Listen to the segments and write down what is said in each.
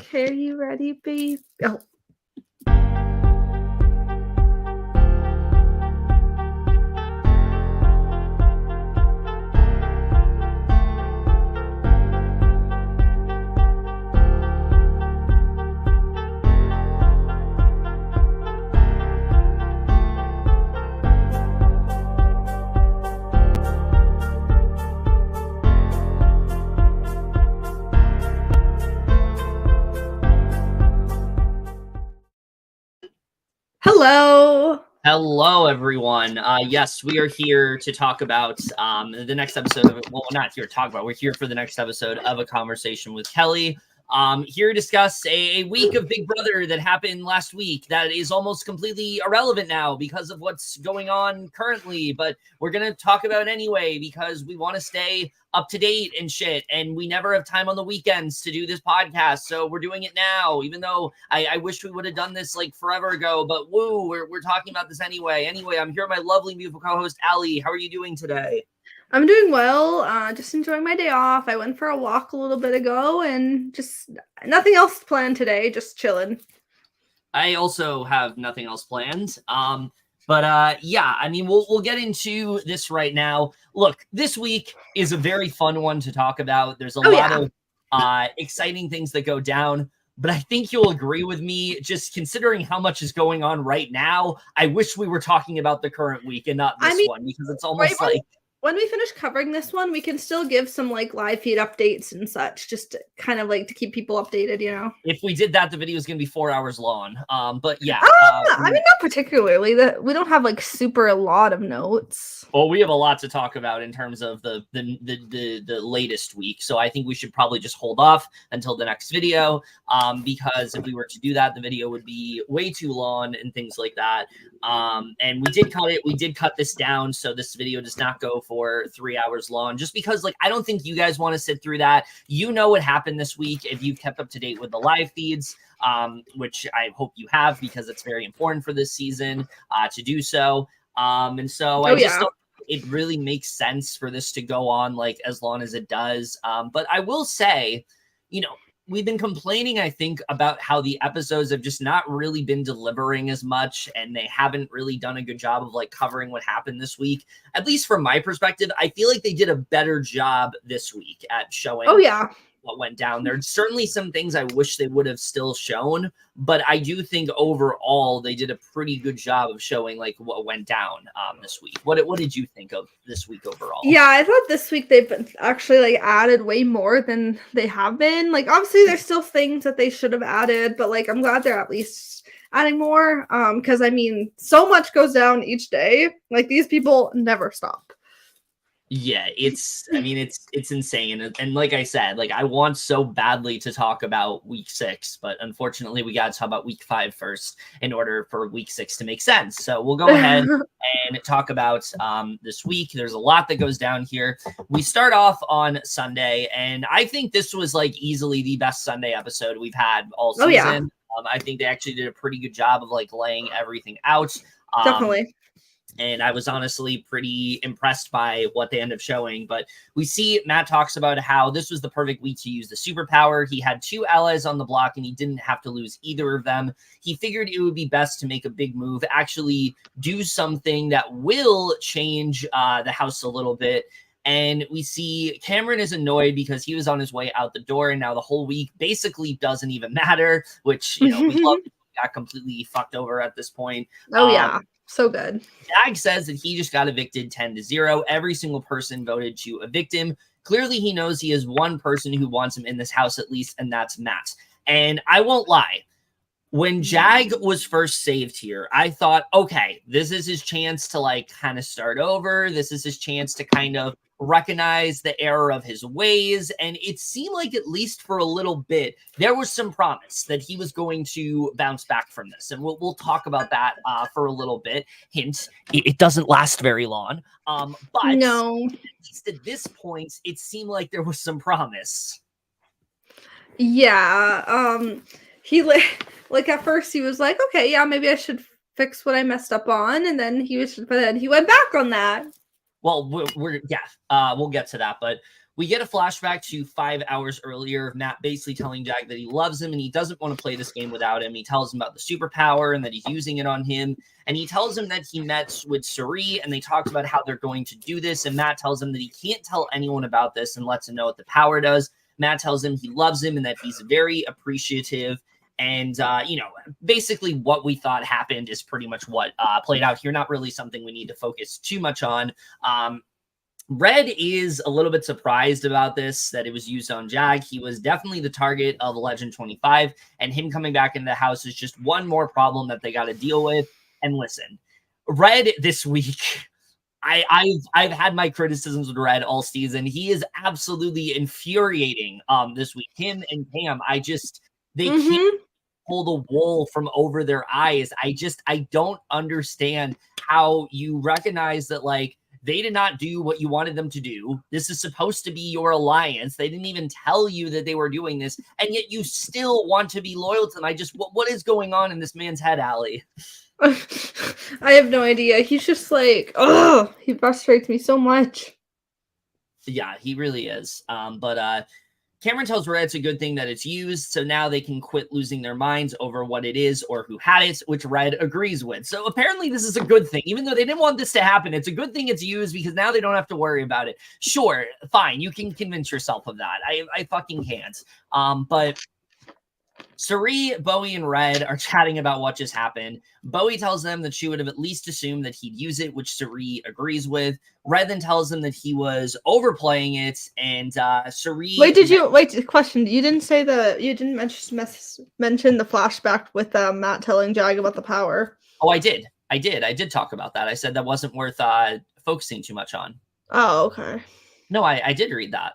Okay, are you ready, babe? Oh. Hello. Hello, everyone. Yes, we are here to talk about the next episode of it. Well, not here to talk about. We're here for the next episode of A Conversation with Kely. Here to discuss a week of Big Brother that happened last week that is almost completely irrelevant now because of what's going on currently. But we're going to talk about it anyway because we want to stay up to date and shit. And we never have time on the weekends to do this podcast. So we're doing it now, even though I wish we would have done this like forever ago. But woo, we're talking about this anyway. Anyway, I'm here with my lovely, beautiful co-host, Allie. How are you doing today? I'm doing well. Just enjoying my day off. I went for a walk a little bit ago and just nothing else planned today. Just chilling. I also have nothing else planned. Yeah, I mean, we'll get into this right now. Look, this week is a very fun one to talk about. There's a lot of exciting things that go down. But I think you'll agree with me, just considering how much is going on right now. I wish we were talking about the current week and not this one, because it's almost like... When we finish covering this one, we can still give some like live feed updates and such, just to kind of like to keep people updated, you know. If we did that, the video is going to be 4 hours long. But yeah, I mean, not particularly. We don't have like super a lot of notes. Well, we have a lot to talk about in terms of the latest week, so I think we should probably just hold off until the next video. Because if we were to do that, the video would be way too long and things like that. And we did cut it. We did cut this down, so this video does not go for 3 hours long, just because like I don't think you guys want to sit through that. You know what happened this week if you've kept up to date with the live feeds, which I hope you have, because it's very important for this season to do so. And so I just don't, it really makes sense for this to go on like as long as it does. But I will say, you know, we've been complaining, I think, about how the episodes have just not really been delivering as much, and they haven't really done a good job of like covering what happened this week. At least from my perspective, I feel like they did a better job this week at showing what went down. There's certainly some things I wish they would have still shown, but I do think overall they did a pretty good job of showing like what went down this week. What did you think of this week overall? Yeah, I thought this week they've been actually like added way more than they have been. Like obviously there's still things that they should have added, but like I'm glad they're at least adding more. Because I mean, so much goes down each day. Like these people never stop. Yeah, it's insane. And like I said, like I want so badly to talk about week 6, but unfortunately we got to talk about week 5 first in order for week 6 to make sense. So we'll go ahead and talk about this week. There's a lot that goes down here. We start off on Sunday, and I think this was like easily the best Sunday episode we've had all season. I think they actually did a pretty good job of like laying everything out. Definitely. And I was honestly pretty impressed by what they end up showing. But we see Matt talks about how this was the perfect week to use the superpower. He had 2 allies on the block, and he didn't have to lose either of them. He figured it would be best to make a big move, actually do something that will change the house a little bit. And we see Cameron is annoyed because he was on his way out the door, and now the whole week basically doesn't even matter, which, you know, we love got completely fucked over at this point. So good. Jag says that he just got evicted 10-0. Every single person voted to evict him. Clearly, he knows he has one person who wants him in this house at least, and that's Matt. And I won't lie. When Jag was first saved here, I thought, okay, this is his chance to like kind of start over. This is his chance to kind of recognize the error of his ways. And it seemed like, at least for a little bit, there was some promise that he was going to bounce back from this. And we'll talk about that for a little bit. Hint, it doesn't last very long. But no, at least at this point, it seemed like there was some promise. Yeah. He like at first he was like, okay, yeah, maybe I should fix what I messed up on. And then he went back on that. Well, we'll get to that, but We get a flashback to 5 hours earlier of Matt basically telling Jag that he loves him and he doesn't want to play this game without him. He tells him about the superpower and that he's using it on him. And he tells him that he met with Cirie and they talked about how they're going to do this. And Matt tells him that he can't tell anyone about this and lets him know what the power does. Matt tells him he loves him and that he's very appreciative. And, basically what we thought happened is pretty much what played out here. Not really something we need to focus too much on. Red is a little bit surprised about this, that it was used on Jag. He was definitely the target of Legend 25, and him coming back into the house is just one more problem that they got to deal with. And listen, Red this week, I've had my criticisms with Red all season. He is absolutely infuriating this week. Him and Pam, they can't pull the wool from over their eyes. I don't understand how you recognize that, like, they did not do what you wanted them to do. This is supposed to be your alliance. They didn't even tell you that they were doing this, and yet you still want to be loyal to them. What is going on in this man's head, Allie? I have no idea. He's just like, oh, he frustrates me so much. Yeah, he really is. But Cameron tells Red it's a good thing that it's used, so now they can quit losing their minds over what it is or who had it, which Red agrees with. So apparently this is a good thing. Even though they didn't want this to happen, it's a good thing it's used because now they don't have to worry about it. Sure, fine, you can convince yourself of that. I fucking can't. But Cirie, Bowie, and Red are chatting about what just happened. Bowie tells them that she would have at least assumed that he'd use it, which Cirie agrees with. Red then tells them that he was overplaying it, and Cirie... Wait, question. You didn't say you didn't mention the flashback with Matt telling Jag about the power. Oh, I did talk about that. I said that wasn't worth focusing too much on. Oh, okay. No, I did read that.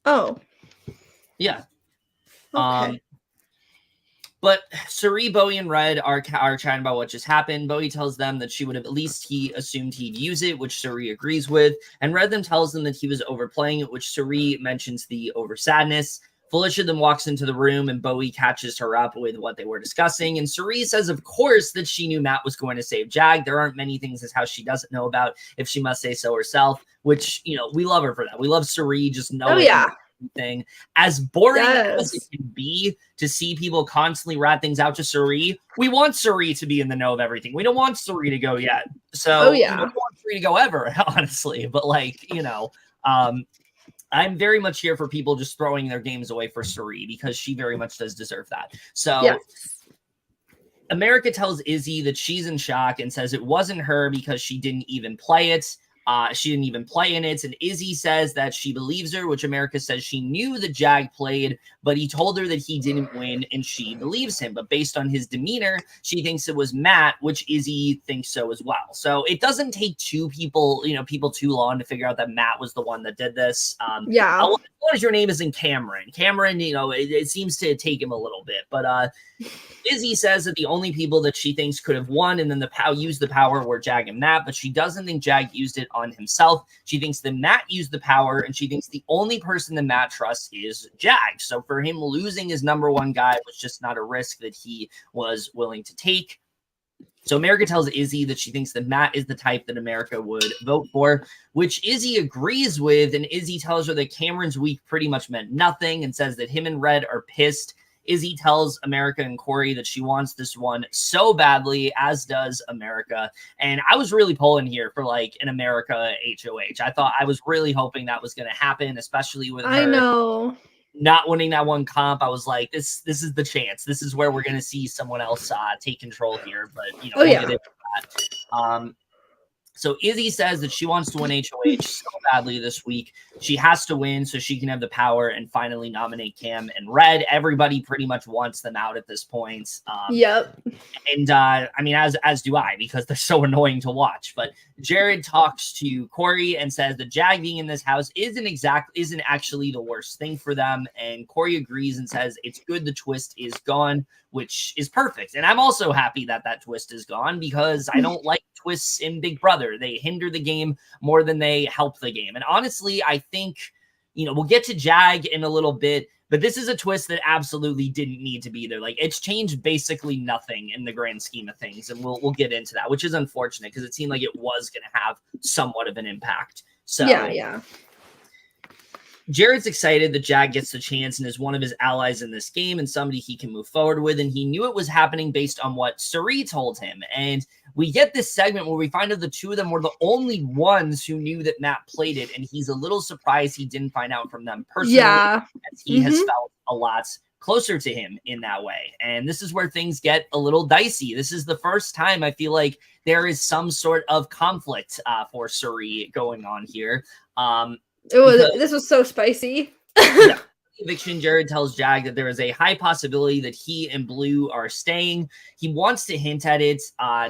Oh. Yeah. Okay. But Cirie, Bowie, and Red are chatting about what just happened. Bowie tells them that she would have at least assumed he'd use it, which Cirie agrees with. And Red then tells them that he was overplaying it, which Cirie mentions the over sadness. Felicia then walks into the room and Bowie catches her up with what they were discussing. And Cirie says, of course, that she knew Matt was going to save Jag. There aren't many things this house she doesn't know about, if she must say so herself, which, we love her for that. We love Cirie just knowing. Oh, yeah. Thing. As boring as it can be to see people constantly rat things out to Cirie, we want Cirie to be in the know of everything. We don't want Cirie to go yet. So we don't want Cirie to go ever, honestly. But I'm very much here for people just throwing their games away for Cirie because she very much does deserve that. So America tells Izzy that she's in shock and says it wasn't her because she didn't even play it. She didn't even play in it. And Izzy says that she believes her, which America says she knew that Jag played, but he told her that he didn't win and she believes him. But based on his demeanor, she thinks it was Matt, which Izzy thinks so as well. So it doesn't take people too long to figure out that Matt was the one that did this. As long as your name isn't Cameron. Cameron, it seems to take him a little bit. But Izzy says that the only people that she thinks could have won and then used the power were Jag and Matt, but she doesn't think Jag used it on himself. She thinks that Matt used the power, and she thinks the only person that Matt trusts is Jag. So for him, losing his number one guy was just not a risk that he was willing to take. So America tells Izzy that she thinks that Matt is the type that America would vote for, which Izzy agrees with, and Izzy tells her that Cameron's week pretty much meant nothing and says that him and Red are pissed. Izzy tells America and Cory that she wants this one so badly, as does America. And I was really pulling here for an America HOH. I was really hoping that was going to happen, especially with her not winning that one comp. I was like, this is the chance. This is where we're going to see someone else take control here. But, we'll get into that. So Izzy says that she wants to win HOH so badly this week. She has to win so she can have the power and finally nominate Cam and Red. Everybody pretty much wants them out at this point. And as do I, because they're so annoying to watch. But Jared talks to Cory and says that Jag being in this house isn't actually the worst thing for them. And Cory agrees and says it's good the twist is gone, which is perfect. And I'm also happy that twist is gone because I don't like twists in Big Brother. They hinder the game more than they help the game. And honestly, I think, we'll get to Jag in a little bit, but this is a twist that absolutely didn't need to be there. It's changed basically nothing in the grand scheme of things. And we'll get into that, which is unfortunate because it seemed like it was going to have somewhat of an impact. So Jared's excited that Jag gets the chance and is one of his allies in this game and somebody he can move forward with. And he knew it was happening based on what Cirie told him. And we get this segment where we find out the two of them were the only ones who knew that Matt played it. And he's a little surprised he didn't find out from them personally. Yeah. As he has felt a lot closer to him in that way. And this is where things get a little dicey. This is the first time I feel like there is some sort of conflict for Cirie going on here. This was so spicy. Yeah. Eviction, Jared tells Jag that there is a high possibility that he and Blue are staying. He wants to hint at it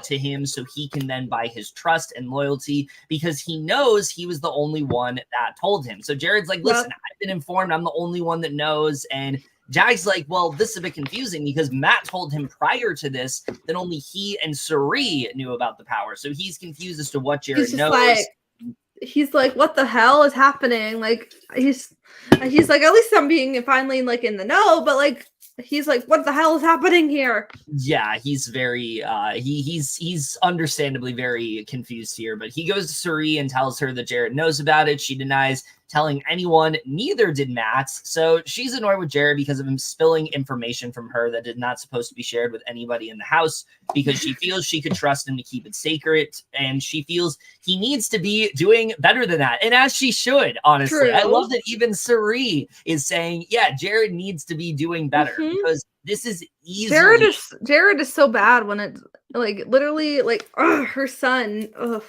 to him so he can then buy his trust and loyalty because he knows he was the only one that told him. So Jared's like, listen, I've been informed. I'm the only one that knows. And Jag's like, well, this is a bit confusing because Matt told him prior to this that only he and Cirie knew about the power. So he's confused as to what Jared knows. He's like, what the hell is happening? Like, he's like, at least I'm being finally like in the know, but like, he's like, what the hell is happening here? Yeah, he's very, he's understandably very confused here, but he goes to Cirie and tells her that Jared knows about it. She denies telling anyone, neither did Matt. So she's annoyed with Jared because of him spilling information from her that is not supposed to be shared with anybody in the house because she feels she could trust him to keep it sacred. And she feels he needs to be doing better than that. And as she should, honestly. True. I love that even Cirie is saying, yeah, Jared needs to be doing better because this is easily. Jared is so bad when it's like literally like, her son. Ugh.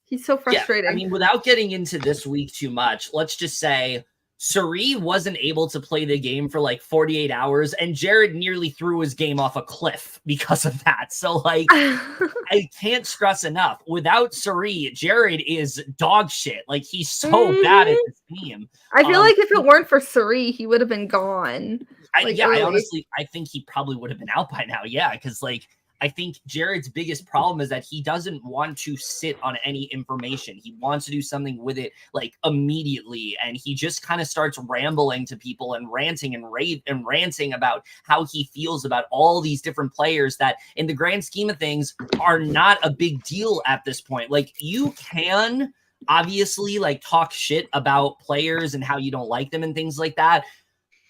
He's so frustrating. Yeah, I mean, without getting into this week too much, let's just say Cirie wasn't able to play the game for like 48 hours, and Jared nearly threw his game off a cliff because of that. So, like, I can't stress enough. Without Cirie, Jared is dog shit. Like, he's so bad at this game. I feel like if it weren't for Cirie, he would have been gone. I think he probably would have been out by now. Yeah, because, like, I think Jared's biggest problem is that he doesn't want to sit on any information. He wants to do something with it like immediately. And he just kind of starts rambling to people and ranting and ranting about how he feels about all these different players that in the grand scheme of things are not a big deal at this point. Like, you can obviously like talk shit about players and how you don't like them and things like that,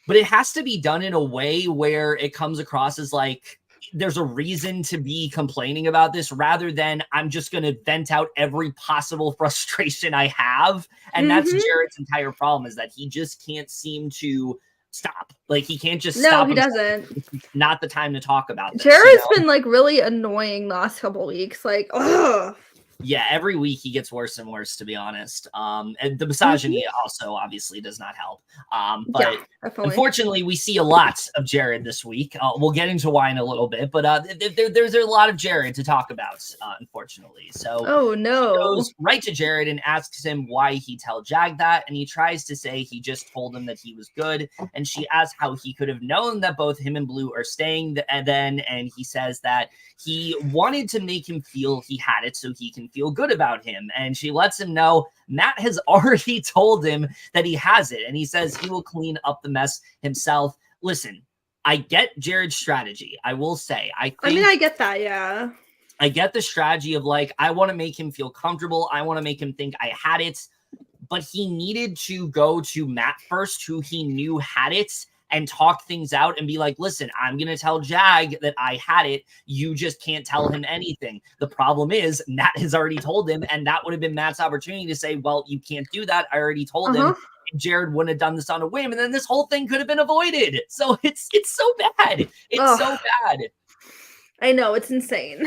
but it has to be done in a way where it comes across as like, there's a reason to be complaining about this rather than I'm just going to vent out every possible frustration I have. And that's Jared's entire problem, is that he just can't seem to stop. Like, he can't just stop. No, he doesn't. It's not the time to talk about this. Jared's been like really annoying the last couple weeks. Like, ugh. Yeah, every week he gets worse and worse, to be honest. And the misogyny also obviously does not help. But yeah, unfortunately, we see a lot of Jared this week. We'll get into why in a little bit, but there's a lot of Jared to talk about, unfortunately. So oh no, he goes right to Jared and asks him why he told Jag that, and he tries to say he just told him that he was good. And she asks how he could have known that both him and Blue are staying, and he says that he wanted to make him feel he had it so he can feel good about him. And she lets him know Matt has already told him that he has it. And he says he will clean up the mess himself. Listen, I get Jared's strategy. I will say, I get that. Yeah. I get the strategy of like, I want to make him feel comfortable. I want to make him think I had it, but he needed to go to Matt first, who he knew had it, and talk things out and be like, listen, I'm going to tell Jag that I had it. You just can't tell him anything. The problem is Matt has already told him, and that would have been Matt's opportunity to say, well, you can't do that. I already told him. Jared wouldn't have done this on a whim, and then this whole thing could have been avoided. So it's so bad. It's so bad. I know, it's insane.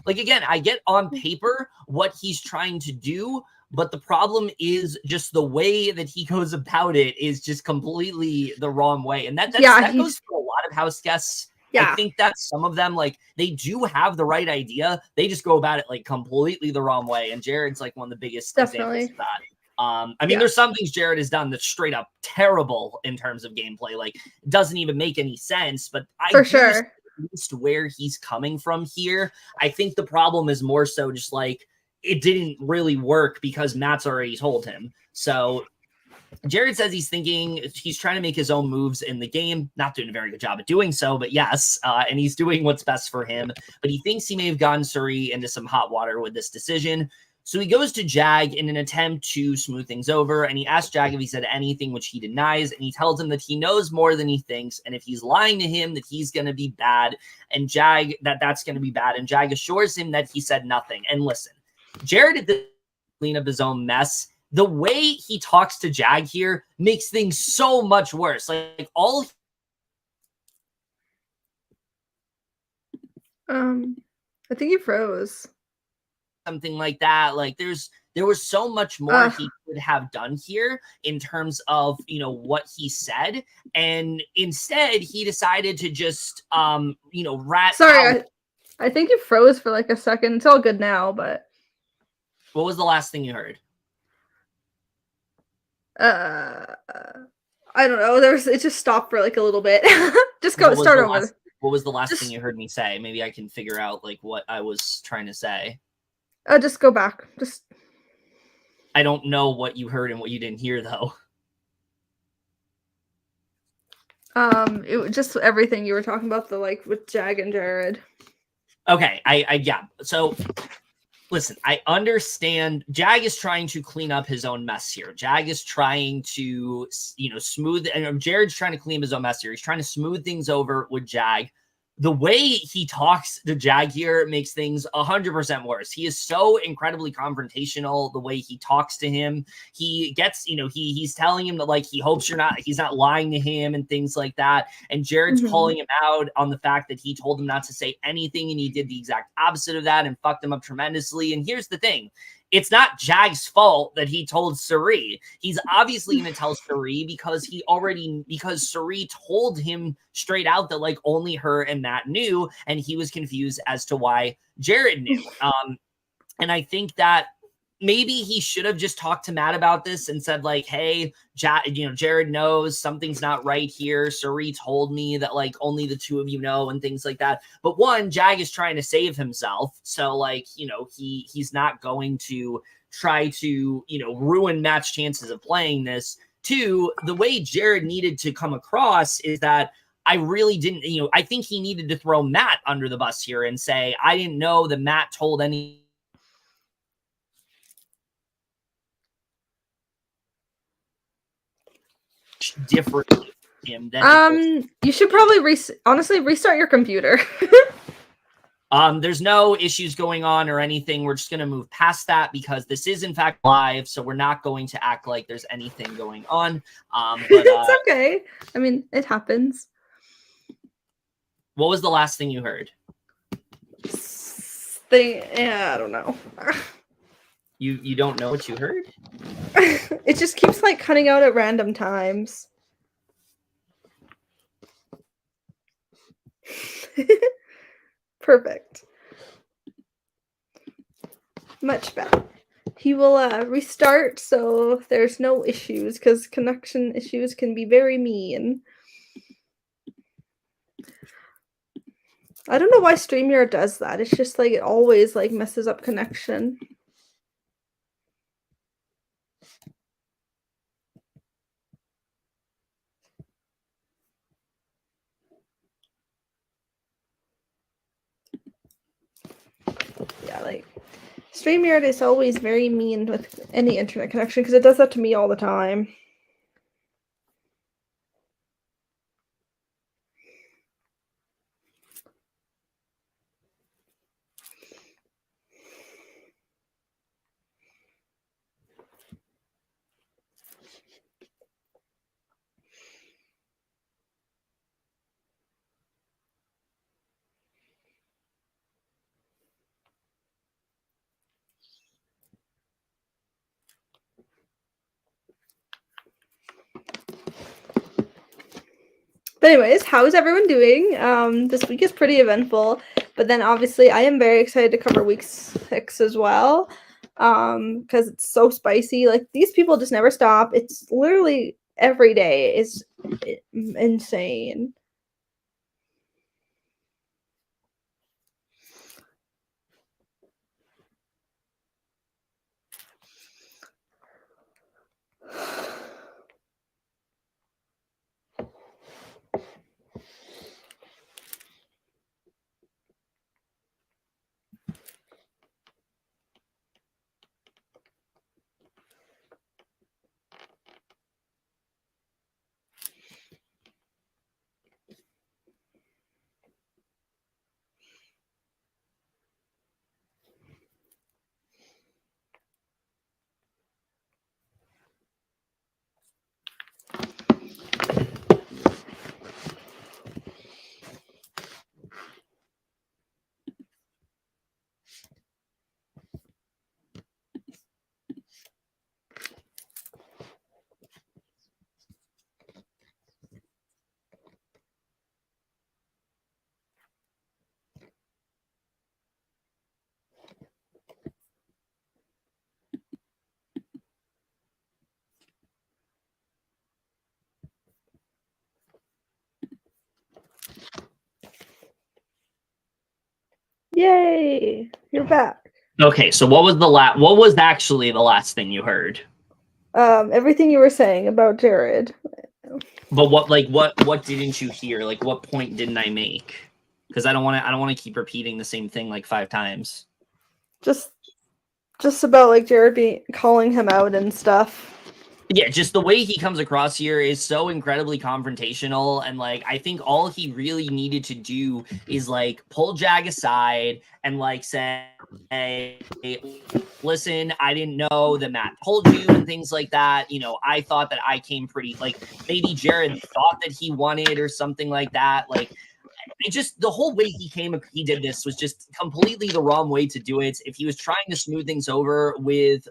Like, again, I get on paper what he's trying to do, but the problem is just the way that he goes about it is just completely the wrong way. And that goes for a lot of house guests. Yeah. I think that some of them, like, they do have the right idea. They just go about it like completely the wrong way. And Jared's like one of the biggest examples of that. I mean, there's some things Jared has done that's straight up terrible in terms of gameplay. Like, doesn't even make any sense. But I see at least where he's coming from here. I think the problem is more so just like, it didn't really work because Matt's already told him. So Jared says he's trying to make his own moves in the game, not doing a very good job at doing so, but yes, and he's doing what's best for him. But he thinks he may have gotten Cirie into some hot water with this decision. So he goes to Jag in an attempt to smooth things over, and he asks Jag if he said anything, which he denies, and he tells him that he knows more than he thinks, and if he's lying to him, that he's going to be bad, and Jag, that's going to be bad, and Jag assures him that he said nothing. And listen, Jared did clean up his own mess. The way he talks to Jag here makes things so much worse. Like all... I think you froze. Something like that. Like there was so much more he could have done here in terms of, you know, what he said. And instead he decided to just, you know, rat Sorry, out. I think you froze for like a second. It's all good now, but. What was the last thing you heard? I don't know. It just stopped for like a little bit. Just go start over. What was the last thing you heard me say? Maybe I can figure out like what I was trying to say. Just go back. I don't know what you heard and what you didn't hear though. It was just everything you were talking about, the like with Jag and Jared. Okay, yeah. So listen, I understand Jag is trying to clean up his own mess here. Jag is trying to, you know, smooth, and Jared's trying to clean up his own mess here. He's trying to smooth things over with Jag. The way he talks to Jag here makes things 100% worse. He is so incredibly confrontational. The way he talks to him, he gets, you know, he's telling him that like he hopes he's not lying to him and things like that. And Jared's calling him out on the fact that he told him not to say anything, and he did the exact opposite of that and fucked him up tremendously. And here's the thing. It's not Jag's fault that he told Cirie. He's obviously going to tell Cirie because Cirie told him straight out that like only her and Matt knew, and he was confused as to why Jared knew. And I think that maybe he should have just talked to Matt about this and said like, hey, Jared knows something's not right here. Cirie told me that like only the two of you know and things like that. But one, Jag is trying to save himself. So like, you know, he's not going to try to, you know, ruin Matt's chances of playing this. Two, the way Jared needed to come across is that I really didn't, you know, I think he needed to throw Matt under the bus here and say, I didn't know that Matt told any differently him than you should probably honestly restart your computer. There's no issues going on or anything. We're just going to move past that because this is in fact live, so we're not going to act like there's anything going on. But it's okay. I mean, it happens. What was the last thing you heard? I don't know. You don't know what you heard? It just keeps like cutting out at random times. Perfect. Much better. He will restart so there's no issues, because connection issues can be very mean. I don't know why StreamYard does that. It's just like it always like messes up connection. Yeah, like StreamYard is always very mean with any internet connection because it does that to me all the time. But anyways, how is everyone doing? This week is pretty eventful, but then obviously I am very excited to cover week 6 as well, because it's so spicy. Like, these people just never stop. It's literally every day is insane. Yay! You're back. Okay, so what was actually the last thing you heard? Everything you were saying about Jared. But what didn't you hear? Like, what point didn't I make? Because I don't want to keep repeating the same thing like 5 times. Just about like Jared calling him out and stuff. Yeah, just the way he comes across here is so incredibly confrontational, and like I think all he really needed to do is like pull Jag aside and like say, hey, listen, I didn't know that Matt told you and things like that. You know, I thought that I came pretty, like maybe Jared thought that he wanted or something like that. Like it just, the whole way he did this was just completely the wrong way to do it. If he was trying to smooth things over with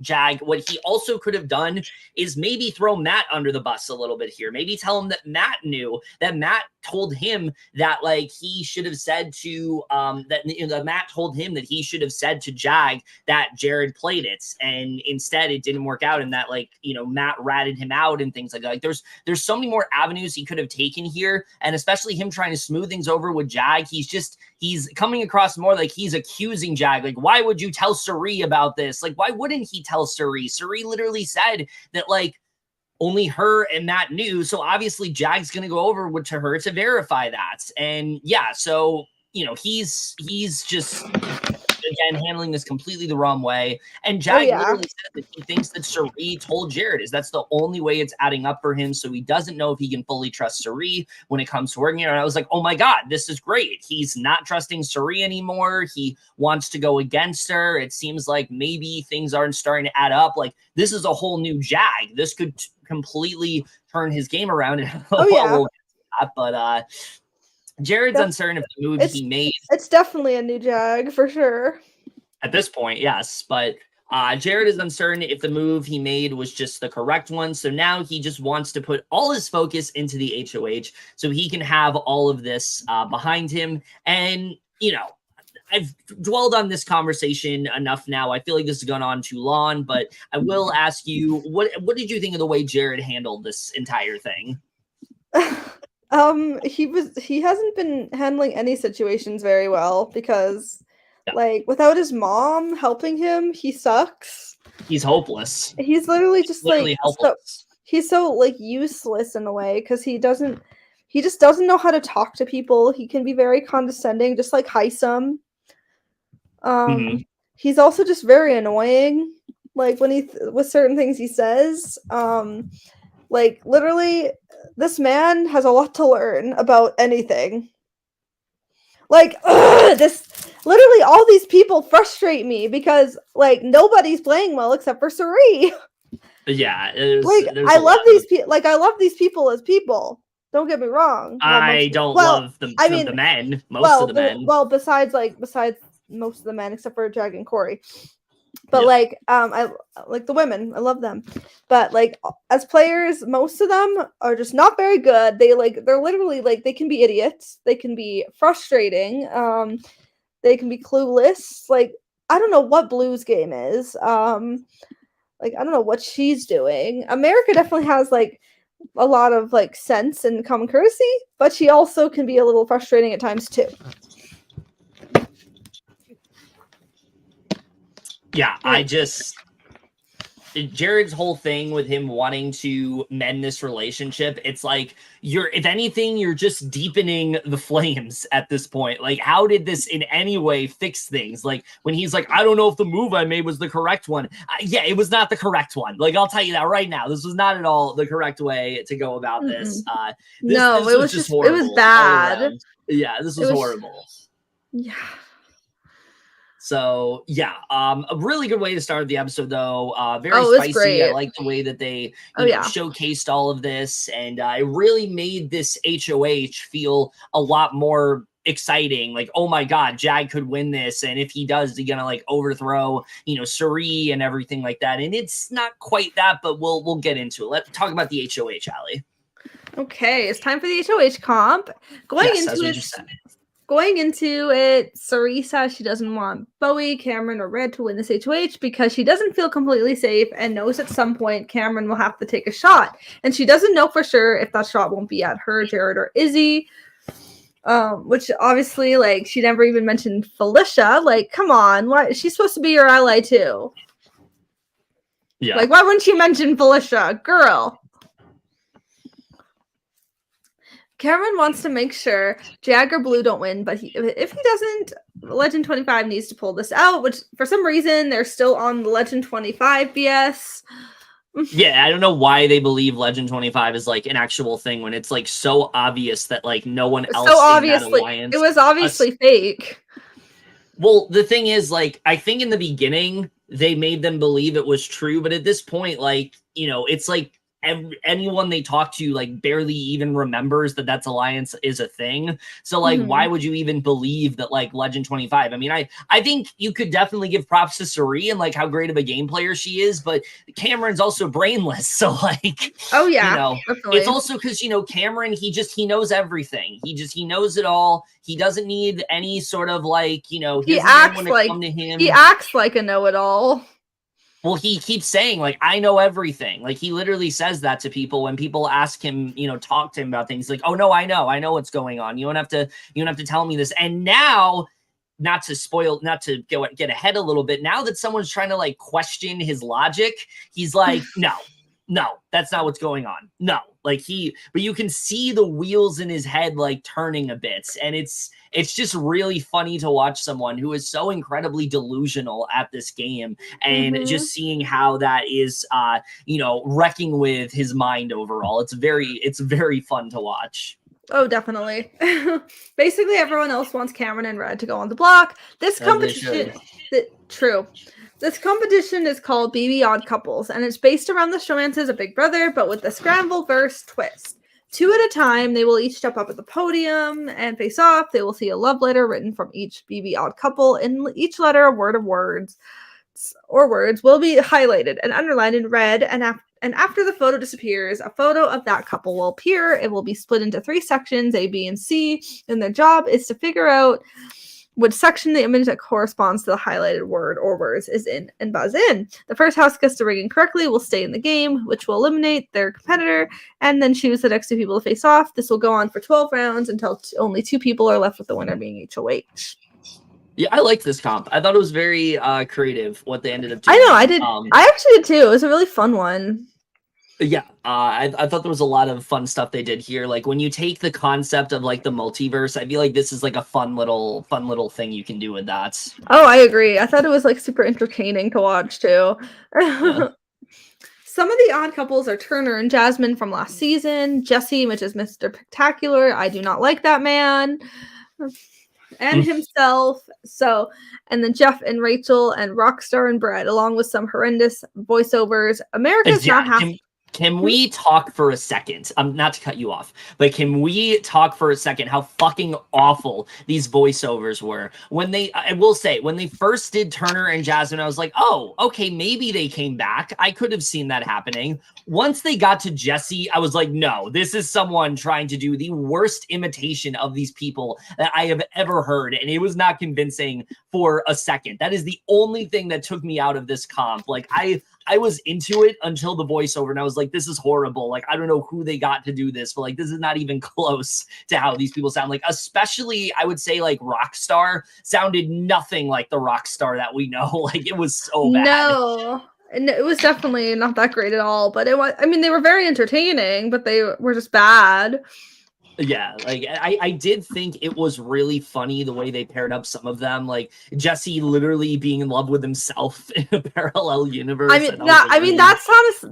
Jag, what he also could have done is maybe throw Matt under the bus a little bit here. Maybe tell him that Matt knew, that Matt told him that like he should have said to that Matt told him that he should have said to Jag that Jared played it, and instead it didn't work out, and that like Matt ratted him out and things like that. Like there's so many more avenues he could have taken here, and especially him trying to smooth things over with Jag. He's coming across more like he's accusing Jag. Like, why would you tell Cirie about this? Like, why wouldn't he tell Cirie? Cirie literally said that like only her and Matt knew. So obviously Jag's going to go over to her to verify that. And yeah, so, he's just, again, handling this completely the wrong way. And Jag literally said that he thinks that Cirie told Jared. That's the only way it's adding up for him. So he doesn't know if he can fully trust Cirie when it comes to working here. And I was like, oh my God, this is great. He's not trusting Cirie anymore. He wants to go against her. It seems like maybe things aren't starting to add up. Like, this is a whole new Jag. This could completely turn his game around. But Jared's uncertain if the move he made. It's definitely a new Jag for sure. At this point, yes. But Jared is uncertain if the move he made was just the correct one. So now he just wants to put all his focus into the HOH so he can have all of this behind him. And, I've dwelled on this conversation enough now. I feel like this has gone on too long, but I will ask you, what did you think of the way Jared handled this entire thing? He hasn't been handling any situations very well because like without his mom helping him, he sucks. He's hopeless. He's literally just literally helpless. He's so like useless in a way because he just doesn't know how to talk to people. He can be very condescending, just like Hisam. He's also just very annoying. Like when with certain things he says, like literally this man has a lot to learn about anything. Like literally all these people frustrate me because like nobody's playing well except for Cirie. Yeah, I love these people. Like I love these people as people. Don't get me wrong. I don't love the men. Most of the men. Besides most of the men except for Jag and Cory. But like I like the women. I love them. But like as players, most of them are just not very good. They're literally like they can be idiots. They can be frustrating. They can be clueless. Like I don't know what Blue's game is. Like I don't know what she's doing. America definitely has like a lot of like sense and common courtesy, but she also can be a little frustrating at times too. Yeah, Jared's whole thing with him wanting to mend this relationship, it's like if anything, you're just deepening the flames at this point. Like, how did this in any way fix things? Like, when he's like, I don't know if the move I made was the correct one. Yeah, it was not the correct one. Like, I'll tell you that right now. This was not at all the correct way to go about this. No, it was just horrible. It was bad. Yeah, this was horrible. Yeah. So yeah, a really good way to start the episode though. Very spicy. Great. I like the way that they showcased all of this, and it really made this HOH feel a lot more exciting. Like, oh my God, Jag could win this, and if he does, he's gonna like overthrow, Cirie and everything like that. And it's not quite that, but we'll get into it. Let's talk about the HOH, Allie. Okay, it's time for the HOH comp. Going into it, Cirie says she doesn't want Bowie, Cameron, or Red to win this HOH because she doesn't feel completely safe and knows at some point Cameron will have to take a shot. And she doesn't know for sure if that shot won't be at her, Jared, or Izzy. Which obviously, like, she never even mentioned Felicia. Like, come on, why? She's supposed to be your ally too. Yeah. Like, why wouldn't you mention Felicia, girl? Cameron wants to make sure Jag or Blue don't win, but if he doesn't, Legend 25 needs to pull this out, which for some reason they're still on the Legend 25 BS. Yeah, I don't know why they believe Legend 25 is like an actual thing when it's like so obvious that like no one else in that alliance. It was obviously fake. Well, the thing is, like, I think in the beginning they made them believe it was true, but at this point, like, you know, it's like anyone they talk to like barely even remembers that that's alliance is a thing. So like why would you even believe that like Legend 25? I mean, I think you could definitely give props to Cirie and like how great of a game player she is, but Cameron's also brainless. So like, oh yeah, you know, definitely. It's also because, you know, Cameron, he knows everything. He knows it all. He doesn't need any sort of like, you know, he acts like a know-it-all. Well, he keeps saying, like, I know everything. Like, he literally says that to people when people ask him, you know, talk to him about things. Like, oh, no, I know what's going on. You don't have to tell me this. And now, not to get ahead a little bit, now that someone's trying to, like, question his logic, he's like, no, that's not what's going on. No. Like, but you can see the wheels in his head, like, turning a bit. And it's just really funny to watch someone who is so incredibly delusional at this game and just seeing how that is, you know, wrecking with his mind overall. It's very fun to watch. Oh, definitely. Basically, everyone else wants Cameron and Red to go on the block. This competition, true. This competition is called BB Odd Couples, and it's based around the showmances of Big Brother, but with the scramble verse twist. 2 at a time, they will each step up at the podium and face off. They will see a love letter written from each BB Odd couple. In each letter, a word of words will be highlighted and underlined in red, and after the photo disappears, a photo of that couple will appear. It will be split into 3 sections, A, B, and C, and their job is to figure out which section the image that corresponds to the highlighted word or words is in and buzz in. The first house gets to ring incorrectly will stay in the game, which will eliminate their competitor, and then choose the next 2 people to face off. This will go on for 12 rounds until only 2 people are left with the winner being HOH. Yeah, I liked this comp. I thought it was very creative what they ended up doing. I know, I did. I actually did too. It was a really fun one. Yeah, I thought there was a lot of fun stuff they did here. Like when you take the concept of like the multiverse, I feel like this is like a fun little thing you can do with that. Oh, I agree. I thought it was like super entertaining to watch too. Yeah. Some of the odd couples are Turner and Jasmine from last season. Jesse, which is Mr. Spectacular. I do not like that man. And himself. So, and then Jeff and Rachel and Rockstar and Brett, along with some horrendous voiceovers. America's not happy. Can we talk for a second? Not to cut you off, but can we talk for a second how fucking awful these voiceovers were? I will say, when they first did Turner and Jasmine, I was like, oh, okay, maybe they came back. I could have seen that happening. Once they got to Jesse, I was like, no, this is someone trying to do the worst imitation of these people that I have ever heard, and it was not convincing for a second. That is the only thing that took me out of this comp. Like, I was into it until the voiceover, and I was like, this is horrible. Like, I don't know who they got to do this, but like, this is not even close to how these people sound. Like, especially, I would say, like, Rockstar sounded nothing like the Rockstar that we know. Like, it was so bad. No, it was definitely not that great at all, but it was, I mean, they were very entertaining, but they were just bad. Yeah, like I did think it was really funny the way they paired up some of them, like Jesse literally being in love with himself in a parallel universe.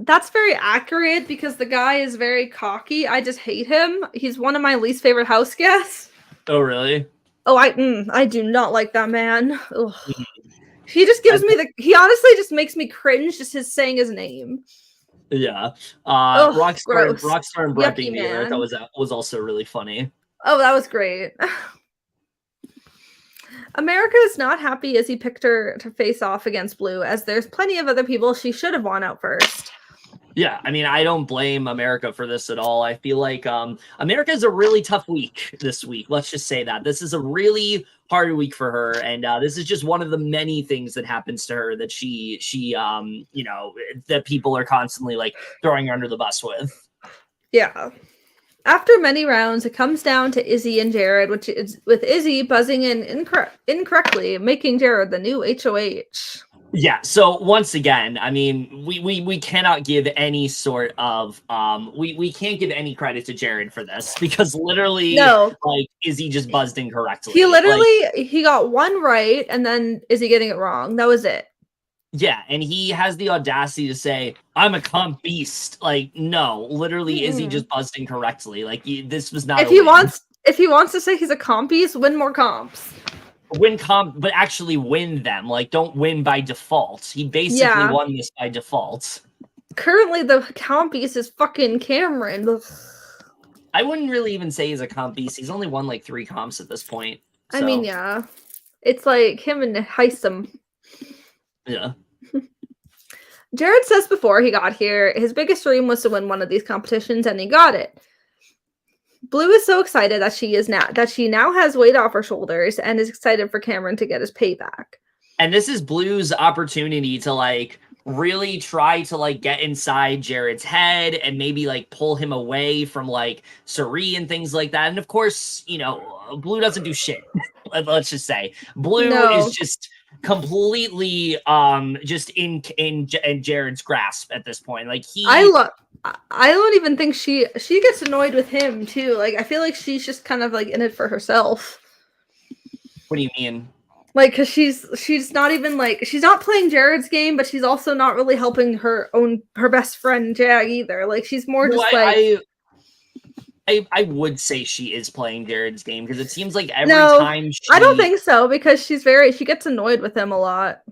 That's very accurate because the guy is very cocky. I just hate him. He's one of my least favorite house guests. Oh, really? Oh, I do not like that man. He just gives me he honestly just makes me cringe just his saying his name. Yeah. Rockstar and Brett being together, I thought was also really funny. Oh, that was great. America is not happy as he picked her to face off against Blue, as there's plenty of other people she should have won out first. Yeah, I mean, I don't blame America for this at all. I feel like America is a really tough week this week. Let's just say that. This is a really hard week for her, and this is just one of the many things that happens to her that she you know, that people are constantly like throwing her under the bus with. Yeah. After many rounds, it comes down to Izzy and Jared, which is with Izzy buzzing in incorrectly, making Jared the new HOH. Yeah, so once again, I mean, we cannot give any sort of we can't give any credit to Jared for this because literally like Izzy just buzzed incorrectly. He literally he got one right and then Izzy getting it wrong. That was it. Yeah, and he has the audacity to say, "I'm a comp beast." Like, no, literally Izzy just buzzed incorrectly. Like this was not if he wants to say he's a comp beast, win more comps. Win comp, but actually win them. Like, don't win by default. He basically won this by default. Currently, the comp beast is fucking Cameron. I wouldn't really even say he's a comp beast. He's only won like 3 comps at this point. So. I mean, yeah. It's like him and Hisam. Yeah. Jared says before he got here, his biggest dream was to win one of these competitions, and he got it. Blue is so excited that she now has weight off her shoulders and is excited for Cameron to get his payback. And this is Blue's opportunity to like really try to like get inside Jared's head and maybe like pull him away from like Cirie and things like that. And of course, you know, Blue doesn't do shit. Let's just say Blue is just completely just in Jared's grasp at this point. Like I don't even think she gets annoyed with him too. Like I feel like she's just kind of like in it for herself. What do you mean? Like, cause she's not even like she's not playing Jared's game, but she's also not really helping her best friend Jag either. Like she's more just I would say she is playing Jared's game because it seems like every time I don't think so because she gets annoyed with him a lot.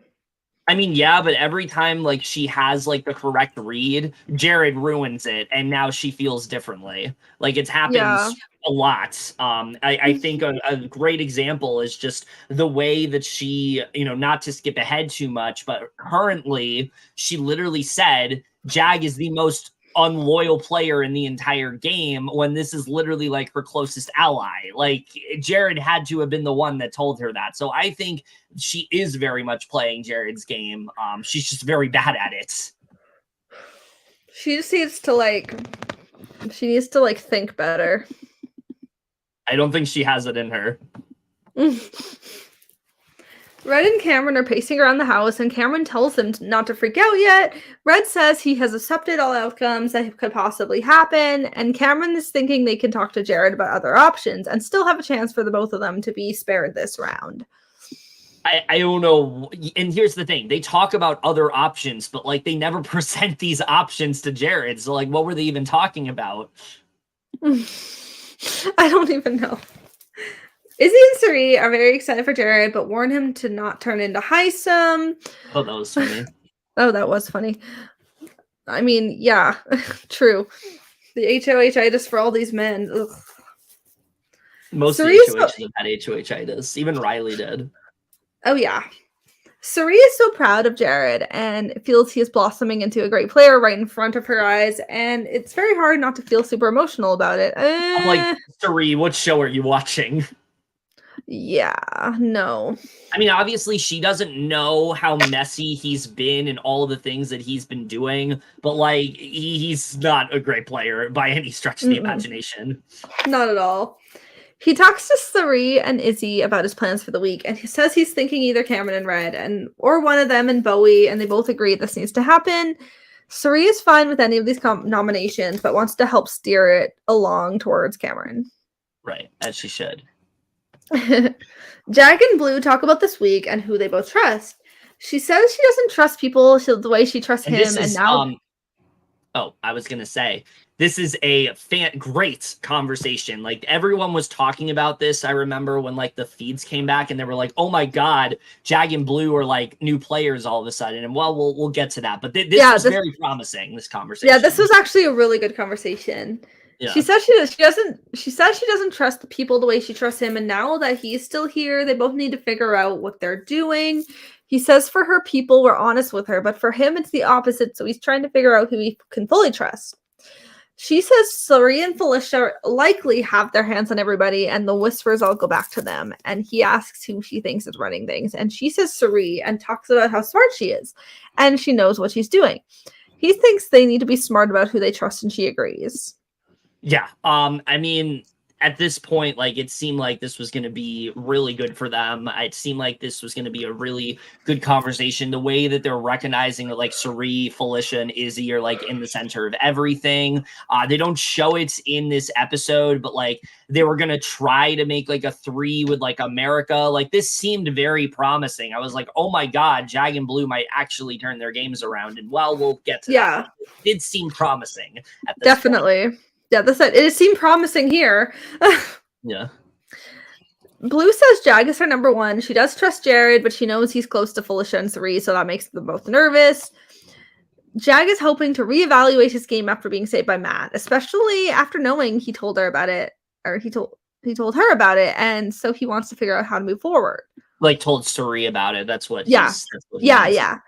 I mean, yeah, but every time like she has like the correct read, Jared ruins it, and now she feels differently. Like it's happens a lot. I think a great example is just the way that she, you know, not to skip ahead too much, but currently she literally said Jag is the most unloyal player in the entire game when this is literally like her closest ally. Like Jared had to have been the one that told her that. So I think she is very much playing Jared's game. She's just very bad at it. She just needs to like think better. I don't think she has it in her. Red and Cameron are pacing around the house, and Cameron tells him not to freak out yet. Red says he has accepted all outcomes that could possibly happen, and Cameron is thinking they can talk to Jared about other options and still have a chance for the both of them to be spared this round. I don't know. And here's the thing. They talk about other options, but like they never present these options to Jared. So like, what were they even talking about? I don't even know. Izzy and Cirie are very excited for Jared, but warn him to not turn into Hisam. Oh, that was funny. Oh, that was funny. I mean, yeah, true. The HOH-itis for all these men. Ugh. Most of the HOHs have had HOH-itis. Even Reilly did. Oh, yeah. Cirie is so proud of Jared and feels he is blossoming into a great player right in front of her eyes, and it's very hard not to feel super emotional about it. I'm like, Cirie, what show are you watching? Yeah, no. I mean, obviously, she doesn't know how messy he's been and all the things that he's been doing, but, like, he's not a great player by any stretch of the imagination. Not at all. He talks to Cirie and Izzy about his plans for the week, and he says he's thinking either Cameron and Red, or one of them and Bowie, and they both agree this needs to happen. Cirie is fine with any of these nominations, but wants to help steer it along towards Cameron. Right, as she should. Jag and Blue talk about this week and who they both trust. She says she doesn't trust people the way she trusts him, and now... I was going to say, this is a great conversation. Like, everyone was talking about this. I remember when, like, the feeds came back and they were like, oh my God, Jag and Blue are, like, new players all of a sudden. And, well, we'll get to that. But this was very promising, this conversation. Yeah, this was actually a really good conversation. Yeah. She says she doesn't trust the people the way she trusts him, and now that he's still here, they both need to figure out what they're doing. He says for her people were honest with her, but for him it's the opposite, so he's trying to figure out who he can fully trust. She says Cirie and Felicia likely have their hands on everybody, and the whispers all go back to them, and he asks who she thinks is running things, and she says Cirie and talks about how smart she is, and she knows what she's doing. He thinks they need to be smart about who they trust, and she agrees. Yeah. I mean, at this point, like it seemed like this was going to be really good for them. It seemed like this was going to be a really good conversation. The way that they're recognizing that like Cirie, Felicia, and Izzy are like in the center of everything. They don't show it in this episode, but like they were going to try to make like a 3 with like America. Like this seemed very promising. I was like, oh my God, Jag and Blue might actually turn their games around. And well, we'll get to that. But it did seem promising at this point. Definitely. Yeah, it seemed promising here. Yeah. Blue says Jag is her number 1. She does trust Jared, but she knows he's close to Felicia and Cirie, so that makes them both nervous. Jag is hoping to reevaluate his game after being saved by Matt, especially after knowing he told her about it, or he told her about it, and so he wants to figure out how to move forward. Like told Cirie about it. That's what. Yeah. Yeah.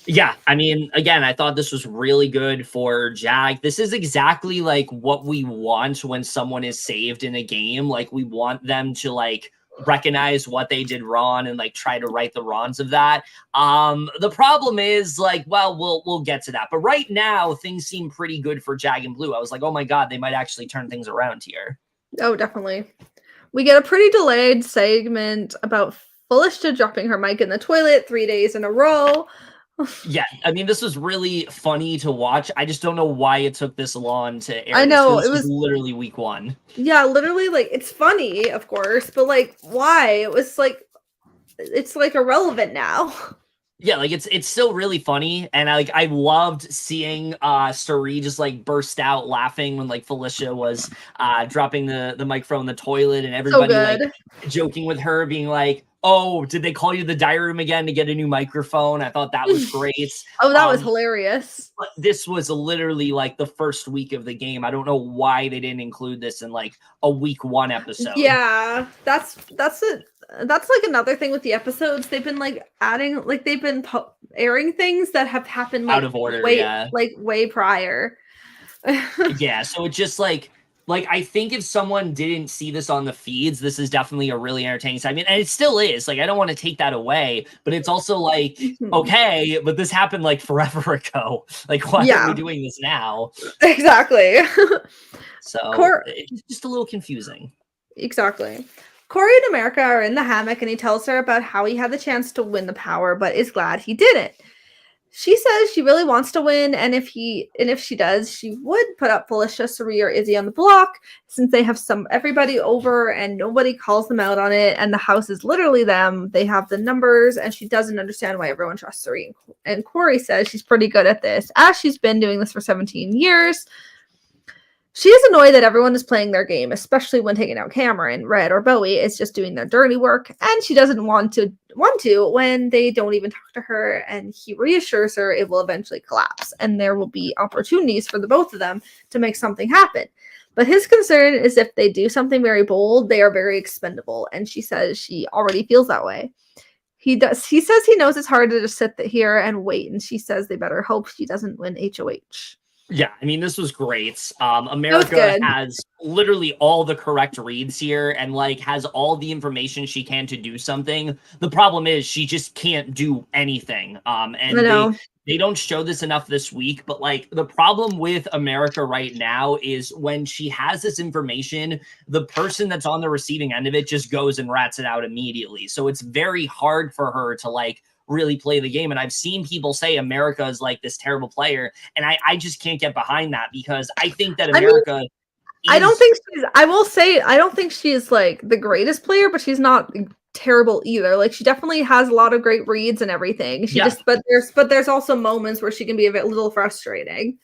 Yeah, I mean, again, I thought this was really good for Jag. This is exactly like what we want when someone is saved in a game. Like we want them to like recognize what they did wrong and like try to right the wrongs of that. The problem is like, well, we'll get to that. But right now, things seem pretty good for Jag and Blue. I was like, oh my God, they might actually turn things around here. Oh, definitely. We get a pretty delayed segment about Felicia dropping her mic in the toilet 3 days in a row. Yeah, I mean, this was really funny to watch. I just don't know why it took this long to air. I know, it was literally week 1. Yeah, literally, like, it's funny, of course, but, like, why? It was, like, it's, like, irrelevant now. Yeah, like, it's still really funny, and I loved seeing Cirie just, like, burst out laughing when, like, Felicia was dropping the microphone in the toilet, and everybody, like, joking with her, being like, oh, did they call you the diary room again to get a new microphone? I thought that was great. Oh, that was hilarious. But this was literally like the first week of the game. I don't know why they didn't include this in like a week 1 episode. Yeah, that's like another thing with the episodes. They've been like adding, like they've been airing things that have happened like, out of order, way prior. Yeah, so it's just like I think if someone didn't see this on the feeds, this is definitely a really entertaining segment. And it still is. Like, I don't want to take that away, but it's also like, okay, but this happened like forever ago. Like, why are we doing this now? Exactly. So it's just a little confusing. Exactly. Cory and America are in the hammock and he tells her about how he had the chance to win the power, but is glad he didn't. She says she really wants to win, and if she does, she would put up Felicia, Cirie, or Izzy on the block, since they have everybody over and nobody calls them out on it, and the house is literally them. They have the numbers, and she doesn't understand why everyone trusts Cirie. And Cory says she's pretty good at this, as she's been doing this for 17 years. She is annoyed that everyone is playing their game, especially when taking out Cameron. Red or Bowie is just doing their dirty work, and she doesn't want to when they don't even talk to her, and he reassures her it will eventually collapse, and there will be opportunities for the both of them to make something happen. But his concern is if they do something very bold, they are very expendable, and she says she already feels that way. He says he knows it's hard to just sit here and wait, and she says they better hope she doesn't win HOH. Yeah, I mean, this was great. America has literally all the correct reads here and, like, has all the information she can to do something. The problem is she just can't do anything. And they don't show this enough this week, but, like, the problem with America right now is when she has this information, the person that's on the receiving end of it just goes and rats it out immediately. So it's very hard for her to, like, really play the game. And I've seen people say America is like this terrible player, and I just can't get behind that, because I think that America I don't think she's like the greatest player, but she's not terrible either. Like, she definitely has a lot of great reads and everything. But there's also moments where she can be a little frustrating.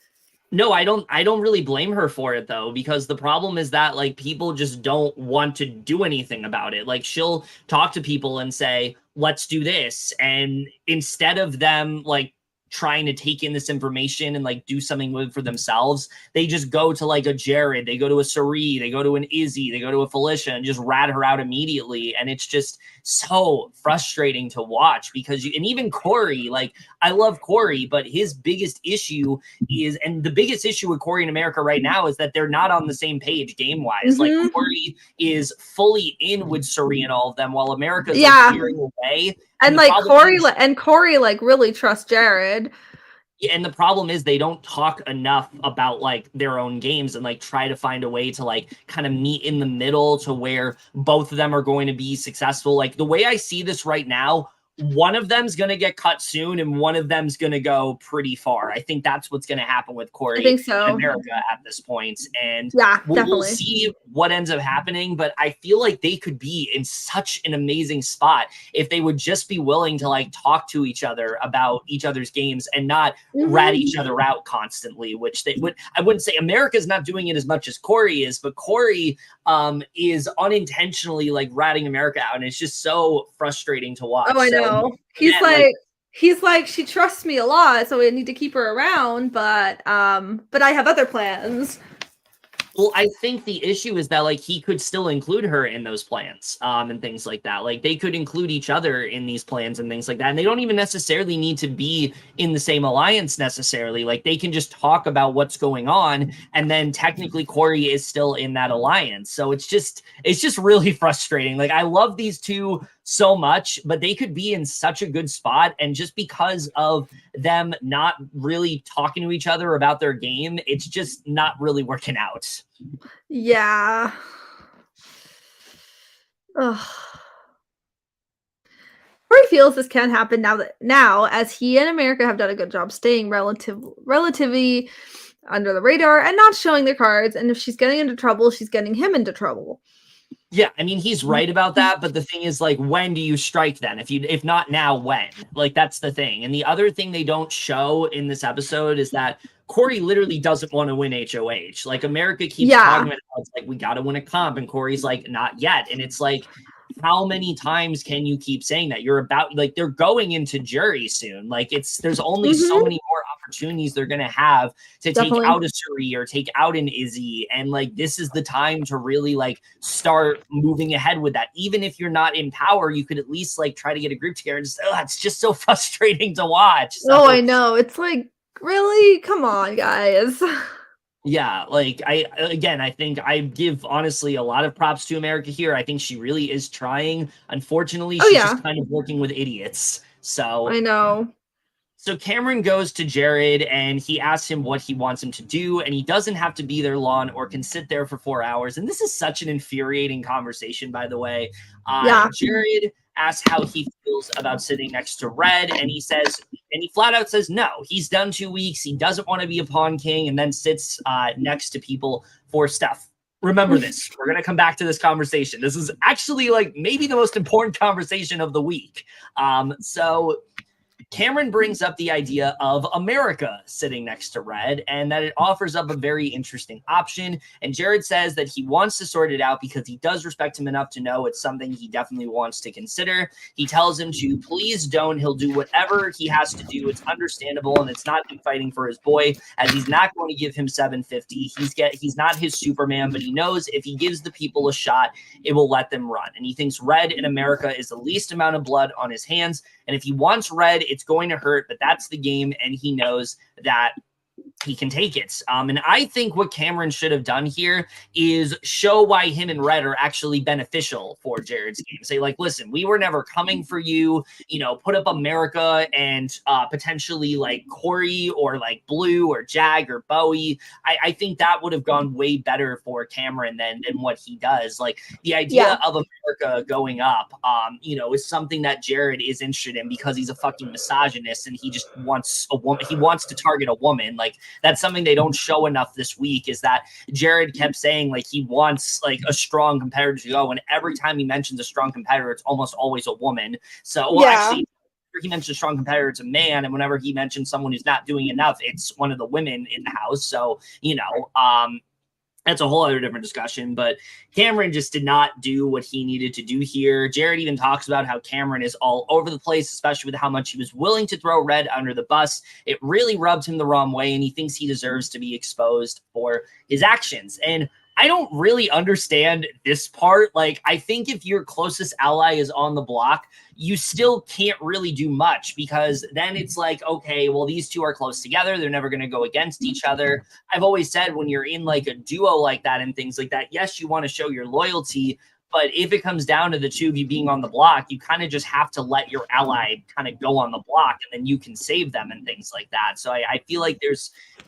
No, I don't really blame her for it, though, because the problem is that, like, people just don't want to do anything about it. Like, she'll talk to people and say, let's do this. And instead of them, like, trying to take in this information and, like, do something with it for themselves, they just go to, like, a Jared, they go to a Cirie, they go to an Izzy, they go to a Felicia and just rat her out immediately. And it's just so frustrating to watch, because and even Cory, like, I love Cory, but his biggest issue is, and the biggest issue with Cory in America right now is that they're not on the same page game-wise. Mm-hmm. Like, Cory is fully in with Cirie and all of them, while America's like, veering away. And like Cory like really trusts Jared. Yeah, and the problem is they don't talk enough about like their own games and like try to find a way to like kind of meet in the middle to where both of them are going to be successful. Like the way I see this right now, one of them's going to get cut soon and one of them's going to go pretty far. I think that's what's going to happen with I Cory think and so. America at this point. And Yeah, we'll definitely. see what ends up happening. But I feel like they could be in such an amazing spot if they would just be willing to like talk to each other about each other's games and not rat each other out constantly, which they would. I wouldn't say America's not doing it as much as Cory is, but Cory is unintentionally like ratting America out, and it's just so frustrating to watch. Oh, I So know. again, He's like, she trusts me a lot, so we need to keep her around, but I have other plans. well, I think the issue is that like he could still include her in those plans, and things like that. Like they could include each other in these plans and things like that. And they don't even necessarily need to be in the same alliance necessarily. Like they can just talk about what's going on, and then technically Cory is still in that alliance. So it's just really frustrating. Like I love these two so much, but they could be in such a good spot, and just because of them not really talking to each other about their game, it's just not really working out. Yeah. Ugh. Cory feels this can happen now as he and America have done a good job staying relatively under the radar and not showing their cards. And if she's getting into trouble, she's getting him into trouble. Yeah, I mean he's right about that, but the thing is like when do you strike then? If not now, when? Like that's the thing. And the other thing they don't show in this episode is that Cory literally doesn't want to win HOH. Like America keeps talking about how it's like we got to win a comp, and Cory's like not yet. And it's like how many times can you keep saying that? You're about like they're going into jury soon. Like there's only so many more opportunities they're gonna have to take out a Cirie or take out an Izzy, and like this is the time to really like start moving ahead with that. Even if you're not in power, you could at least like try to get a group together. And just, it's just so frustrating to watch. So, oh, I know. It's like, really? Come on, guys. yeah, like I think I give honestly a lot of props to America here. I think she really is trying. Unfortunately, she's just kind of working with idiots. So I know. So Cameron goes to Jared and he asks him what he wants him to do, and he doesn't have to be there long or can sit there for 4 hours. And this is such an infuriating conversation, by the way. Jared asks how he feels about sitting next to Red, and he flat out says no. He's done 2 weeks. He doesn't want to be a pawn king, and then sits next to people for stuff. Remember this. We're going to come back to this conversation. This is actually like maybe the most important conversation of the week. So Cameron brings up the idea of America sitting next to Red and that it offers up a very interesting option. And Jared says that he wants to sort it out because he does respect him enough to know it's something he definitely wants to consider. He tells him to please don't. He'll do whatever he has to do. It's understandable, and it's not him fighting for his boy, as he's not going to give him 750. He's not his Superman, but he knows if he gives the people a shot, it will let them run. And he thinks Red in America is the least amount of blood on his hands. And if he wants Red, it's going to hurt, but that's the game, and he knows that he can take it. And I think what Cameron should have done here is show why him and Red are actually beneficial for Jared's game. Say, like, listen, we were never coming for you, put up America and potentially like Cory or like Blue or Jag or Bowie. I think that would have gone way better for Cameron than what he does. Like the idea of America going up, is something that Jared is interested in because he's a fucking misogynist and he just wants a woman. He wants to target a woman. Like that's something they don't show enough this week, is that Jared kept saying like he wants like a strong competitor to go, and every time he mentions a strong competitor, it's almost always a woman. So actually he mentions a strong competitor, it's a man, and whenever he mentions someone who's not doing enough, it's one of the women in the house. So that's a whole other different discussion, but Cameron just did not do what he needed to do here. Jared even talks about how Cameron is all over the place, especially with how much he was willing to throw Red under the bus. It really rubbed him the wrong way, and he thinks he deserves to be exposed for his actions. And I don't really understand this part. Like, I think if your closest ally is on the block, you still can't really do much, because then it's like, okay, well, these two are close together. They're never going to go against each other. I've always said when you're in like a duo like that and things like that, yes, you want to show your loyalty, But if it comes down to the two of you being on the block, you kind of just have to let your ally kind of go on the block, and then you can save them and things like that. So I feel like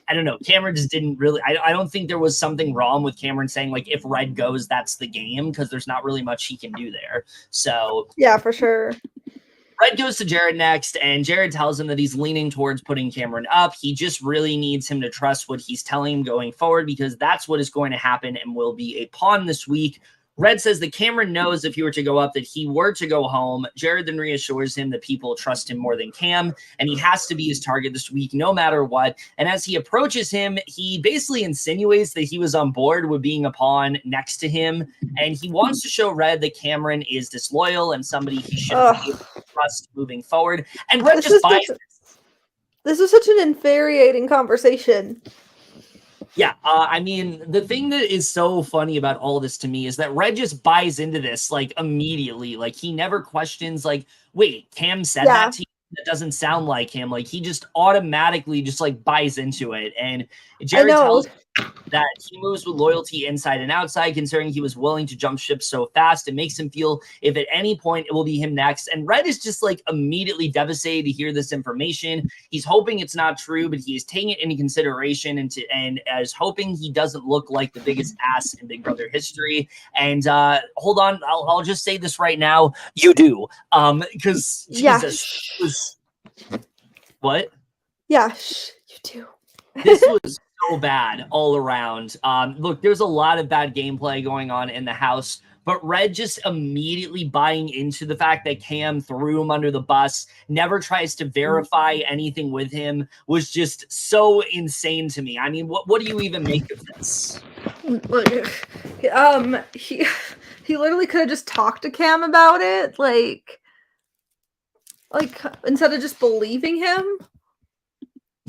I don't know, Cameron just didn't really, I don't think there was something wrong with Cameron saying, like, if red goes, that's the game, because there's not really much he can do there. So yeah, for sure. Red goes to Jared next, and Jared tells him that he's leaning towards putting Cameron up. He just really needs him to trust what he's telling him going forward, because that's what is going to happen and will be a pawn this week. Red says that Cameron knows if he were to go up that he were to go home. Jared then reassures him that people trust him more than Cam, and he has to be his target this week no matter what. And as he approaches him, he basically insinuates that he was on board with being a pawn next to him, and he wants to show Red that Cameron is disloyal and somebody he should be able to trust moving forward. And Red just buys it. This was such an infuriating conversation. Yeah, I mean, the thing that is so funny about all this to me is that Red just buys into this, like, immediately. Like, he never questions, like, wait, Cam said that to you? That doesn't sound like him. Like, he just automatically just, like, buys into it. And Jared tells that he moves with loyalty inside and outside, considering he was willing to jump ship so fast. It makes him feel if at any point it will be him next. And Red is just, like, immediately devastated to hear this information. He's hoping it's not true, but he is taking it into consideration and as hoping he doesn't look like the biggest ass in Big Brother history. And hold on, I'll just say this right now. You do. Because Jesus. What? Yeah, you do. This was so bad all around. Look, there's a lot of bad gameplay going on in the house, but Red just immediately buying into the fact that Cam threw him under the bus, never tries to verify anything with him, was just so insane to me. I mean, what do you even make of this? He literally could have just talked to Cam about it, like instead of just believing him.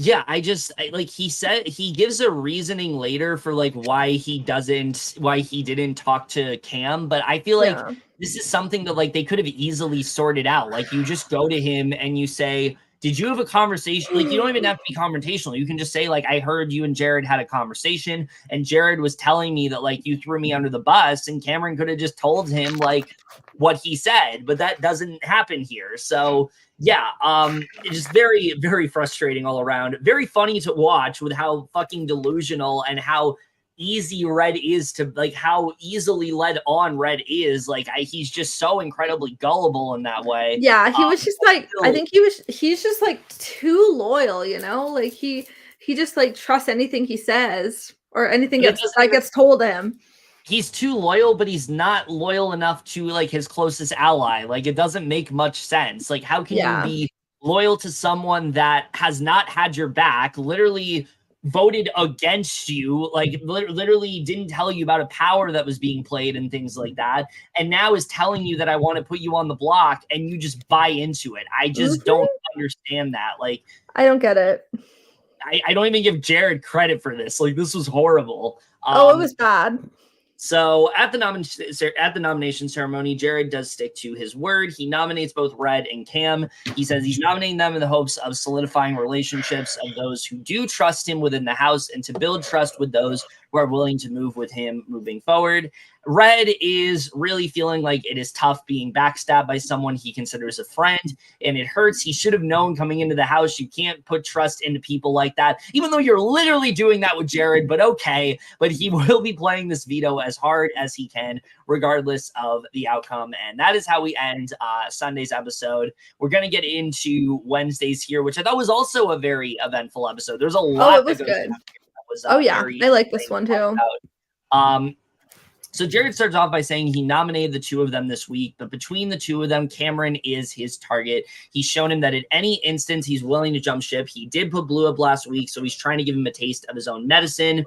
Yeah, he said he gives a reasoning later for like why he didn't talk to Cam, but I feel like this is something that like they could have easily sorted out. Like you just go to him and you say, did you have a conversation? Like you don't even have to be confrontational. You can just say like, I heard you and Jared had a conversation and Jared was telling me that like you threw me under the bus, and Cameron could have just told him like what he said, but that doesn't happen here. So yeah, it's just very, very frustrating all around. Very funny to watch with how fucking delusional and how easy Red is to like how easily led on Red is. Like he's just so incredibly gullible in that way. Yeah, he was just like I think he's just like too loyal, you know? Like he just like trusts anything he says or anything that gets told him. He's too loyal, but he's not loyal enough to like his closest ally. Like it doesn't make much sense. Like how can you be loyal to someone that has not had your back, literally voted against you, like literally didn't tell you about a power that was being played and things like that, and now is telling you that I want to put you on the block and you just buy into it? I just don't understand that. Like I don't get it. I don't even give Jared credit for this. Like this was horrible. It was bad. So at the nomination ceremony, Jared does stick to his word. He nominates both Red and Cam. He says he's nominating them in the hopes of solidifying relationships of those who do trust him within the house and to build trust with those who are willing to move with him moving forward. Red is really feeling like it is tough being backstabbed by someone he considers a friend, and it hurts. He should have known coming into the house you can't put trust into people like that, even though you're literally doing that with Jared, but okay. But he will be playing this veto as hard as he can, regardless of the outcome. And that is how we end Sunday's episode. We're going to get into Wednesday's here, which I thought was also a very eventful episode. There's a lot. It was good. I like this one too. So Jared starts off by saying he nominated the two of them this week, but between the two of them, Cameron is his target. He's shown him that at any instance he's willing to jump ship. He did put Blue up last week, so he's trying to give him a taste of his own medicine.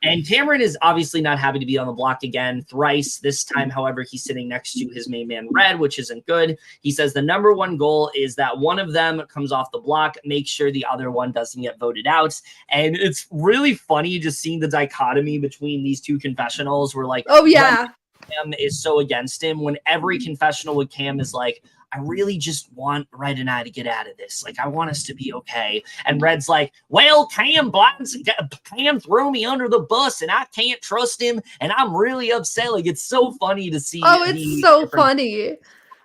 And Cameron is obviously not happy to be on the block again thrice. This time, however, he's sitting next to his main man, Red, which isn't good. He says the number one goal is that one of them comes off the block, make sure the other one doesn't get voted out. And it's really funny just seeing the dichotomy between these two confessionals where like, Cam is so against him when every confessional with Cam is like, I really just want Red and I to get out of this. Like, I want us to be okay. And Red's like, well, Cam threw me under the bus and I can't trust him. And I'm really upset. Like, it's so funny to see. Oh, it's so funny.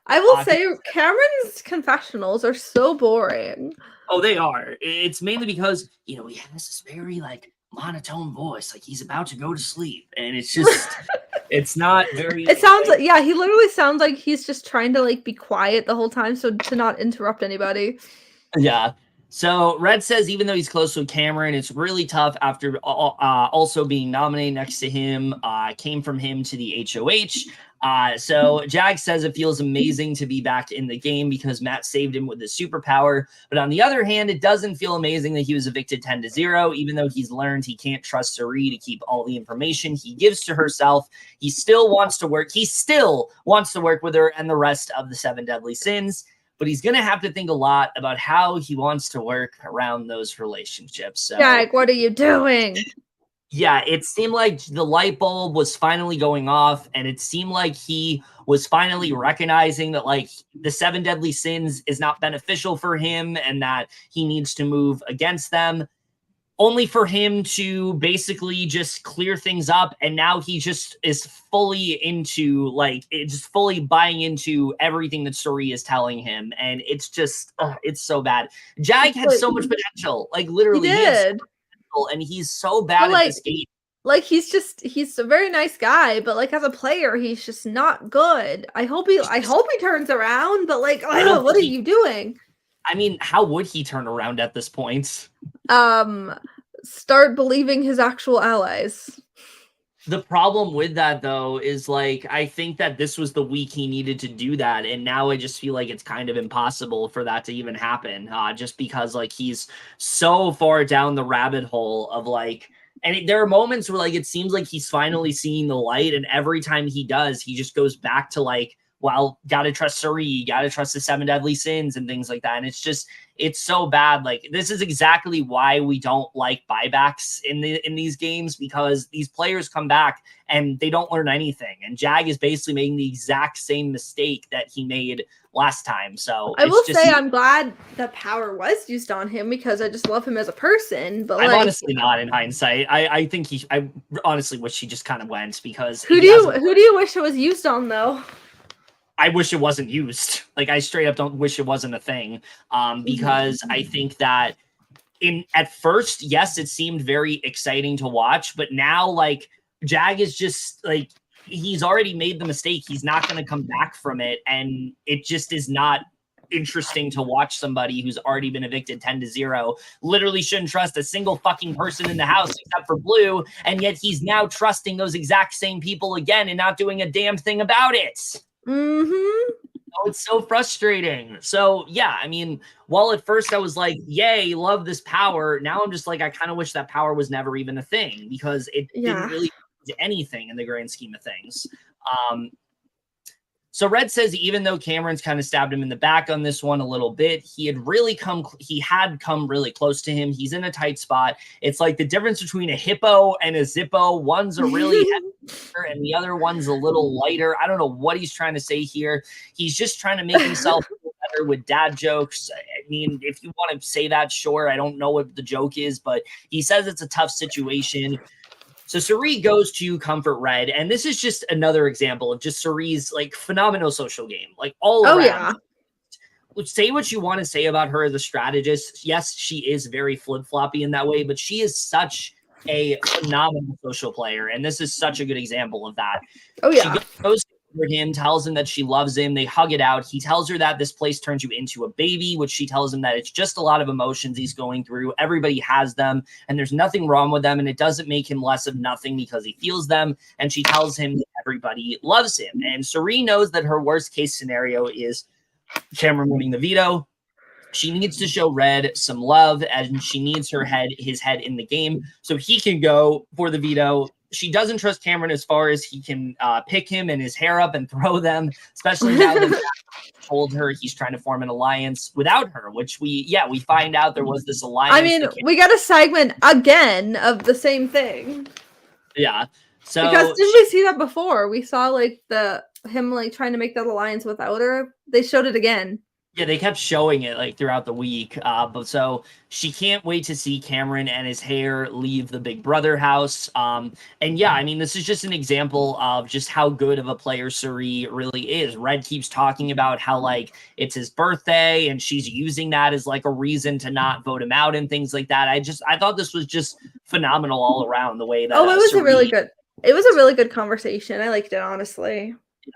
I will say Cameron's confessionals are so boring. Oh, they are. It's mainly because, he has this very, like, monotone voice. Like, he's about to go to sleep. And it's just, it's not very... It sounds like, yeah, he literally sounds like he's just trying to, like, be quiet the whole time so to not interrupt anybody. Yeah. So Red says even though he's close with Cameron, it's really tough after also being nominated next to him, came from him to the HOH. So Jag says it feels amazing to be back in the game because Matt saved him with his superpower. But on the other hand, it doesn't feel amazing that he was evicted 10-0, even though he's learned he can't trust Cirie to keep all the information he gives to herself. He still wants to work. He still wants to work with her and the rest of the 7 deadly sins. But he's going to have to think a lot about how he wants to work around those relationships. So, Jag, what are you doing? Yeah, it seemed like the light bulb was finally going off, and it seemed like he was finally recognizing that, like, the 7 deadly sins is not beneficial for him and that he needs to move against them. Only for him to basically just clear things up, and now he just is fully into, like, just fully buying into everything that Cirie is telling him, and it's just, it's so bad. Jag had so much potential, like, literally, he did, and he's so bad at this game. Like, he's a very nice guy, but, like, as a player, he's just not good. I hope he turns around, but, like, what are you doing? I mean, how would he turn around at this point? Start believing his actual allies. The problem with that, though, is, like, I think that this was the week he needed to do that, and now I just feel like it's kind of impossible for that to even happen, just because, like, he's so far down the rabbit hole of, like, and there are moments where, like, it seems like he's finally seeing the light, and every time he does, he just goes back to, like, well, gotta trust Cirie, gotta trust the 7 deadly sins and things like that. And it's just, it's so bad. Like, this is exactly why we don't like buybacks in these games, because these players come back and they don't learn anything. And Jag is basically making the exact same mistake that he made last time. So I will say I'm glad the power was used on him because I just love him as a person. But I'm honestly not in hindsight. I think I honestly wish he just kind of went, because who do you wish it was used on though? I wish it wasn't used. Like, I straight up don't wish it wasn't a thing, because I think that at first, yes, it seemed very exciting to watch, but now, like, Jag is just, like, he's already made the mistake. He's not going to come back from it, and it just is not interesting to watch somebody who's already been evicted 10-0, literally shouldn't trust a single fucking person in the house except for Blue, and yet he's now trusting those exact same people again and not doing a damn thing about it. Oh, it's so frustrating. So yeah, I mean, while at first I was like, yay, love this power, now I'm just like, I kind of wish that power was never even a thing, because it didn't really do anything in the grand scheme of things. So Red says even though Cameron's kind of stabbed him in the back on this one a little bit, he had come really close to him. He's in a tight spot. It's like the difference between a hippo and a Zippo. One's a really heavy and the other one's a little lighter. I don't know what he's trying to say here. He's just trying to make himself feel better with dad jokes. I mean, if you want to say that, sure. I don't know what the joke is, but he says it's a tough situation. So Cirie goes to comfort Red, and this is just another example of just Cirie's, like, phenomenal social game, like, all around. Yeah. Say what you want to say about her as a strategist. Yes, she is very flip-floppy in that way, but she is such a phenomenal social player, and this is such a good example of that. Oh yeah. She goes for him, tells him that she loves him. They hug it out. He tells her that this place turns you into a baby, which she tells him that it's just a lot of emotions he's going through. Everybody has them, and there's nothing wrong with them, and it doesn't make him less of nothing because he feels them. And she tells him that everybody loves him. And Cirie knows that her worst case scenario is Cameron winning the veto. She needs to show Red some love, and she needs his head in the game so he can go for the veto. She doesn't trust Cameron as far as he can pick him and his hair up and throw them, especially now that Jack told her he's trying to form an alliance without her, which we find out there was this alliance. I mean, we got a segment again of the same thing. Yeah. So because didn't we see that before? We saw like the him like trying to make that alliance without her. They showed it again. Yeah, they kept showing it like throughout the week. But so she can't wait to see Cameron and his hair leave the Big Brother house. And yeah, I mean, this is just an example of just how good of a player Cirie really is. Red keeps talking about how like it's his birthday and she's using that as like a reason to not vote him out and things like that. I thought this was just phenomenal all around the way that. Oh, it was Cirie, a really good. It was a really good conversation. I liked it, honestly. Yeah.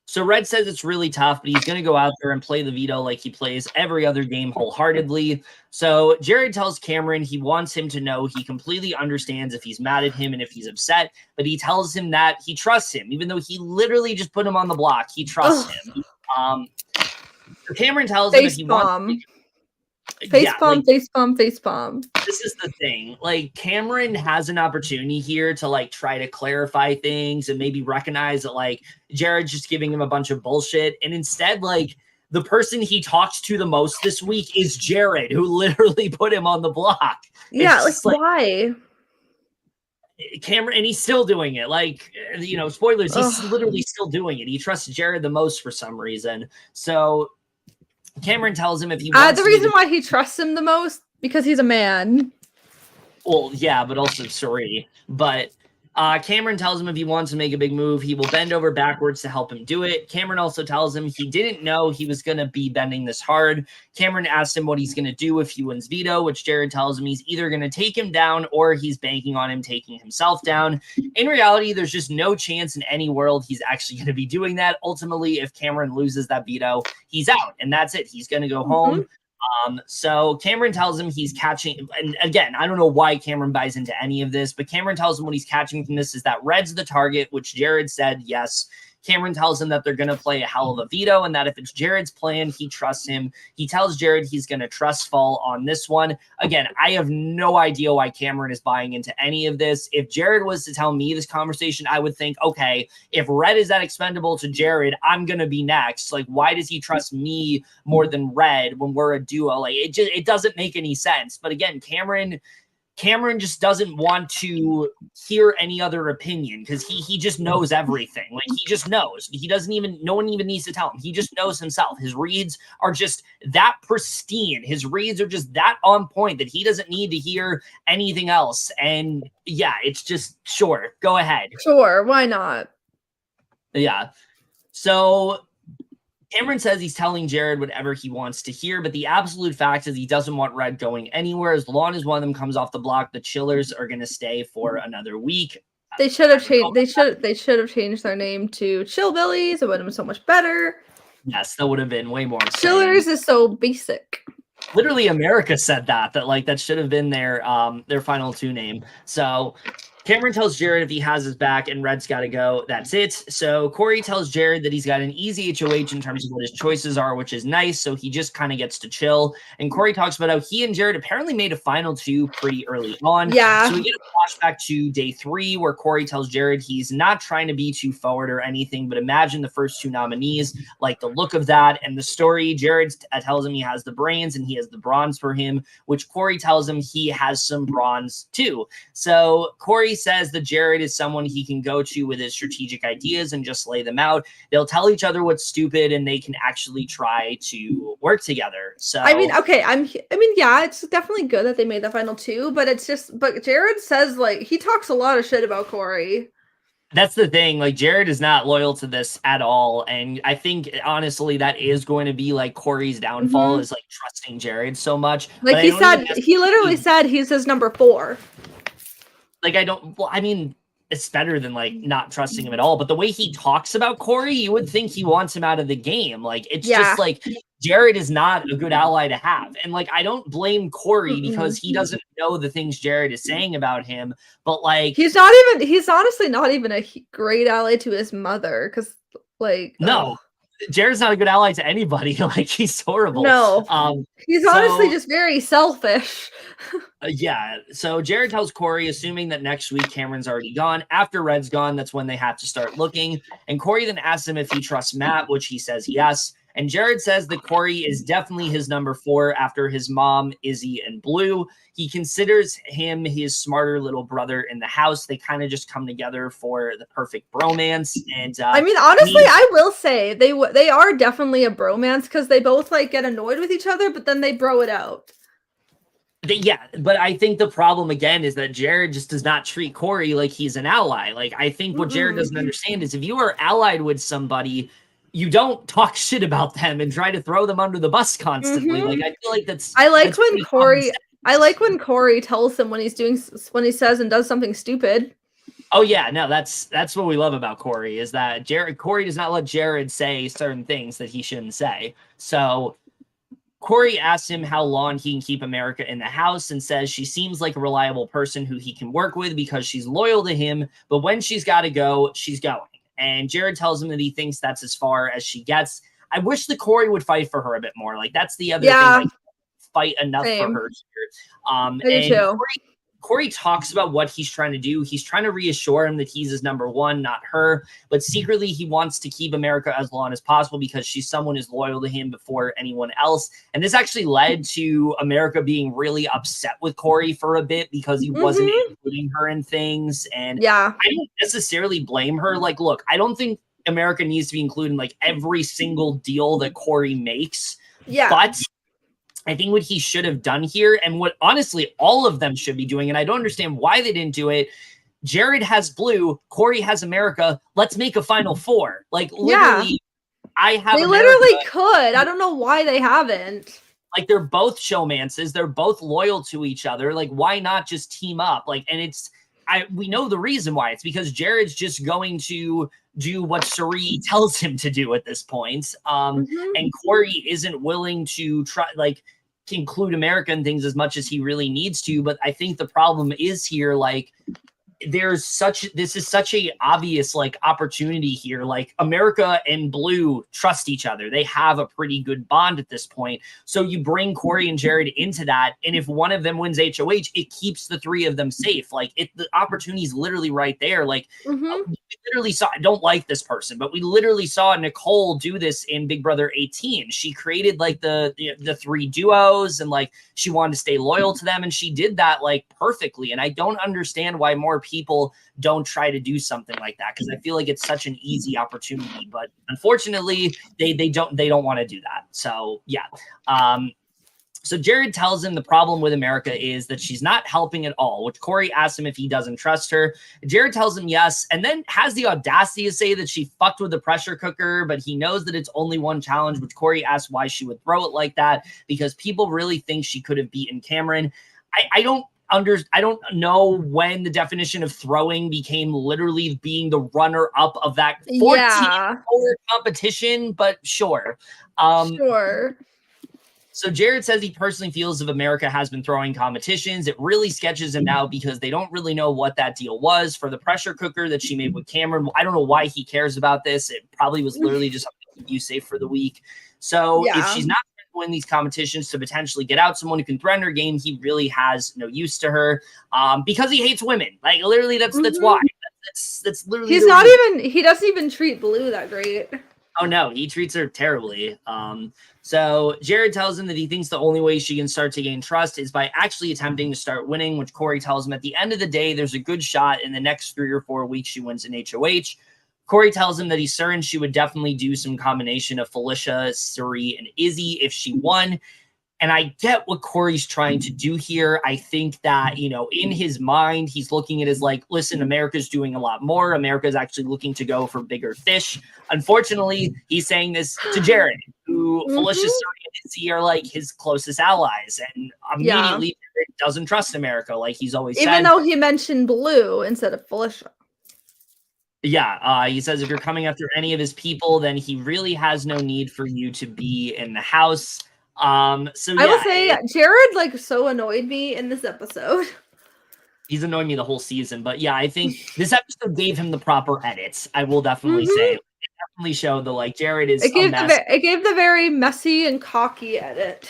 So Red says it's really tough, but he's going to go out there and play the veto like he plays every other game wholeheartedly. So Jared tells Cameron he wants him to know he completely understands if he's mad at him and if he's upset, but he tells him that he trusts him, even though he literally just put him on the block. He trusts him. So Cameron tells him if he wants... Facepalm. This is the thing. Like, Cameron has an opportunity here to, like, try to clarify things and maybe recognize that, like, Jared's just giving him a bunch of bullshit. And instead, like, the person he talks to the most this week is Jared, who literally put him on the block. Yeah, like, why? Cameron, and he's still doing it. Like, you know, spoilers, he's literally still doing it. He trusts Jared the most for some reason. So Cameron tells him if he wants the reason why he trusts him the most, because he's a man. Well, yeah, but also Cirie. But Cameron tells him if he wants to make a big move, he will bend over backwards to help him do it. Cameron also tells him he didn't know he was going to be bending this hard. Cameron asked him what he's going to do if he wins veto, which Jared tells him he's either going to take him down or he's banking on him taking himself down. In reality, there's just no chance in any world he's actually going to be doing that. Ultimately, if Cameron loses that veto, he's out, and that's it. He's going to go home. So Cameron tells him he's catching, and again, I don't know why Cameron buys into any of this, but Cameron tells him what he's catching from this is that Red's the target, which Jared said yes. Cameron tells him that they're going to play a hell of a veto and that if it's Jared's plan, he trusts him. He tells Jared he's going to trust Fall on this one. Again, I have no idea why Cameron is buying into any of this. If Jared was to tell me this conversation, I would think, okay, if Red is that expendable to Jared, I'm going to be next. Like, why does he trust me more than Red when we're a duo? Like, it doesn't make any sense. But again, Cameron just doesn't want to hear any other opinion because he just knows everything. Like, he just knows. No one even needs to tell him. He just knows himself. His reads are just that pristine. His reads are just that on point that he doesn't need to hear anything else. And yeah, it's just, sure, go ahead. Sure, why not? Yeah. So Cameron says he's telling Jared whatever he wants to hear, but the absolute fact is he doesn't want Red going anywhere. As long as one of them comes off the block, the Chillers are going to stay for another week. They should have changed. They should have changed their name to Chillbillies. It would have been so much better. Yes, that would have been way more. Chillers is so basic. Literally, America said that should have been their final two name. So Cameron tells Jared if he has his back and Red's got to go, that's it. So Cory tells Jared that he's got an easy HOH in terms of what his choices are, which is nice. So he just kind of gets to chill. And Cory talks about how he and Jared apparently made a final two pretty early on. Yeah. So we get a flashback to day 3 where Cory tells Jared he's not trying to be too forward or anything, but imagine the first 2 nominees, like the look of that and the story. Jared tells him he has the brains and he has the bronze for him, which Cory tells him he has some bronze too. So Cory says that Jared is someone he can go to with his strategic ideas and just lay them out. They'll tell each other what's stupid and they can actually try to work together. So I mean, okay, yeah, it's definitely good that they made the final 2, but but Jared says, like, he talks a lot of shit about Cory. That's the thing. Like, Jared is not loyal to this at all. And I think, honestly, that is going to be, like, Cory's downfall is, like, trusting Jared so much. Like, he literally said he's his number 4. Like, it's better than, like, not trusting him at all. But the way he talks about Cory, you would think he wants him out of the game. Like, it's just, like, Jared is not a good ally to have. And, like, I don't blame Cory because he doesn't know the things Jared is saying about him. But, like, he's honestly not even a great ally to his mother. Because, like, no. Jared's not a good ally to anybody. Like, he's horrible. No. He's honestly just very selfish. Yeah. So Jared tells Cory, assuming that next week Cameron's already gone. After Red's gone, that's when they have to start looking. And Cory then asks him if he trusts Matt, which he says yes. And Jared says that Cory is definitely his number 4 after his mom, Izzy, and Blue. He considers him his smarter little brother in the house. They kind of just come together for the perfect bromance. And I mean, honestly, I will say they are definitely a bromance because they both like get annoyed with each other, but then they bro it out. Yeah, but I think the problem again is that Jared just does not treat Cory like he's an ally. Like, I think what Jared doesn't understand is if you are allied with somebody, you don't talk shit about them and try to throw them under the bus constantly. Like, I feel like that's. I like that's when Cory. I like when Cory tells him when he says and does something stupid. Oh yeah, no, that's what we love about Cory is that Cory does not let Jared say certain things that he shouldn't say. So Cory asks him how long he can keep America in the house and says she seems like a reliable person who he can work with because she's loyal to him, but when she's got to go, she's going. And Jared tells him that he thinks that's as far as she gets. I wish that Cory would fight for her a bit more. Like, that's the other thing. Like, fight enough for her here. And too. Cory talks about what he's trying to do. He's trying to reassure him that he's his number 1, not her. But secretly, he wants to keep America as long as possible because she's someone who's loyal to him before anyone else. And this actually led to America being really upset with Cory for a bit because he wasn't including her in things. And I don't necessarily blame her. Like, look, I don't think America needs to be included in like every single deal that Cory makes. Yeah. But I think what he should have done here, and what honestly all of them should be doing, and I don't understand why they didn't do it. Jared has Blue, Cory has America. Let's make a Final 4. Like, literally, I have. They America. Literally could. I don't know why they haven't. Like, they're both showmances. They're both loyal to each other. Like, why not just team up? Like, and we know the reason why. It's because Jared's just going to do what Cirie tells him to do at this point. And Cory isn't willing to try, like, include America in things as much as he really needs to. But I think the problem is here, like, this is such a obvious like opportunity here. Like, America and Blue trust each other. They have a pretty good bond at this point. So you bring Cory and Jared into that. And if one of them wins HOH, it keeps the 3 of them safe. Like, the opportunity is literally right there. Like, we literally saw, I don't like this person, but we literally saw Mecole do this in Big Brother 18. She created like the 3 duos and like she wanted to stay loyal to them. And she did that like perfectly. And I don't understand why more people don't try to do something like that, because I feel like it's such an easy opportunity, but unfortunately they don't want to do that. So yeah. So Jared tells him the problem with America is that she's not helping at all, which Cory asks him if he doesn't trust her. Jared tells him yes, and then has the audacity to say that she fucked with the pressure cooker, but he knows that it's only one challenge, which Cory asks why she would throw it like that, because people really think she could have beaten Cameron. I don't know when the definition of throwing became literally being the runner-up of that 14-hour competition, but sure. Sure. So Jared says he personally feels if America has been throwing competitions, it really sketches him out because they don't really know what that deal was for the pressure cooker that she made with Cameron. I don't know why he cares about this. It probably was literally just something to keep you safe for the week. So if she's not going to win these competitions to potentially get out someone who can threaten her game, he really has no use to her because he hates women. Like, literally, that's why. That's literally. He doesn't even treat Blue that great. Oh no, he treats her terribly. So Jared tells him that he thinks the only way she can start to gain trust is by actually attempting to start winning, which Cory tells him at the end of the day, there's a good shot in the next 3 or 4 weeks she wins an HOH. Cory tells him that he's certain she would definitely do some combination of Felicia, Cirie, and Izzy if she won. And I get what Cory's trying to do here. I think that, you know, in his mind, he's looking at it as like, listen, America's doing a lot more. America's actually looking to go for bigger fish. Unfortunately, he's saying this to Jared, who Felicia, Cirie, and Izzy are like his closest allies. And immediately Jared doesn't trust America, like he's always said. Even though he mentioned Blue instead of Felicia. Yeah, he says if you're coming after any of his people, then he really has no need for you to be in the house. So I will say Jared like so annoyed me in this episode. He's annoyed me the whole season, but yeah, I think this episode gave him the proper edits. I will definitely say it definitely showed the like Jared is. It gave the very messy and cocky edit.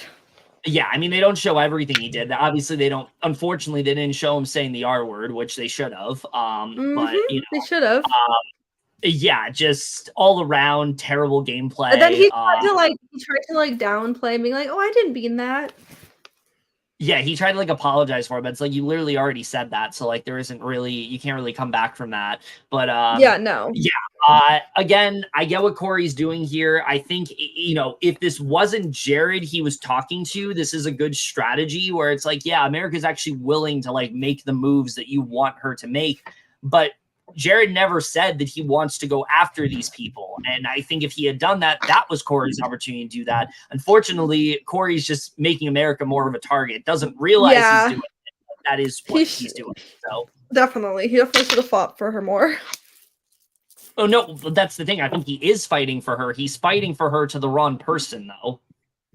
Yeah, I mean they don't show everything he did. Obviously, they don't. Unfortunately, they didn't show him saying the R word, which they should have. But you know, they should have. Yeah, just all around terrible gameplay. And then he tried to like downplay, being like, "Oh, I didn't mean that." Yeah, he tried to like apologize for it, but it's like you literally already said that, so like there isn't really, you can't really come back from that. But yeah, no. Yeah, again, I get what Cory's doing here. I think, you know, if this wasn't Jared he was talking to, this is a good strategy where it's like, yeah, America's actually willing to like make the moves that you want her to make, but Jared never said that he wants to go after these people. And I think if he had done that, that was Cory's opportunity to do that. Unfortunately, Cory's just making America more of a target, doesn't realize he's doing it. That is what he's doing. So definitely, he definitely should have fought for her more. Oh, no, that's the thing. I think he is fighting for her. He's fighting for her to the wrong person, though.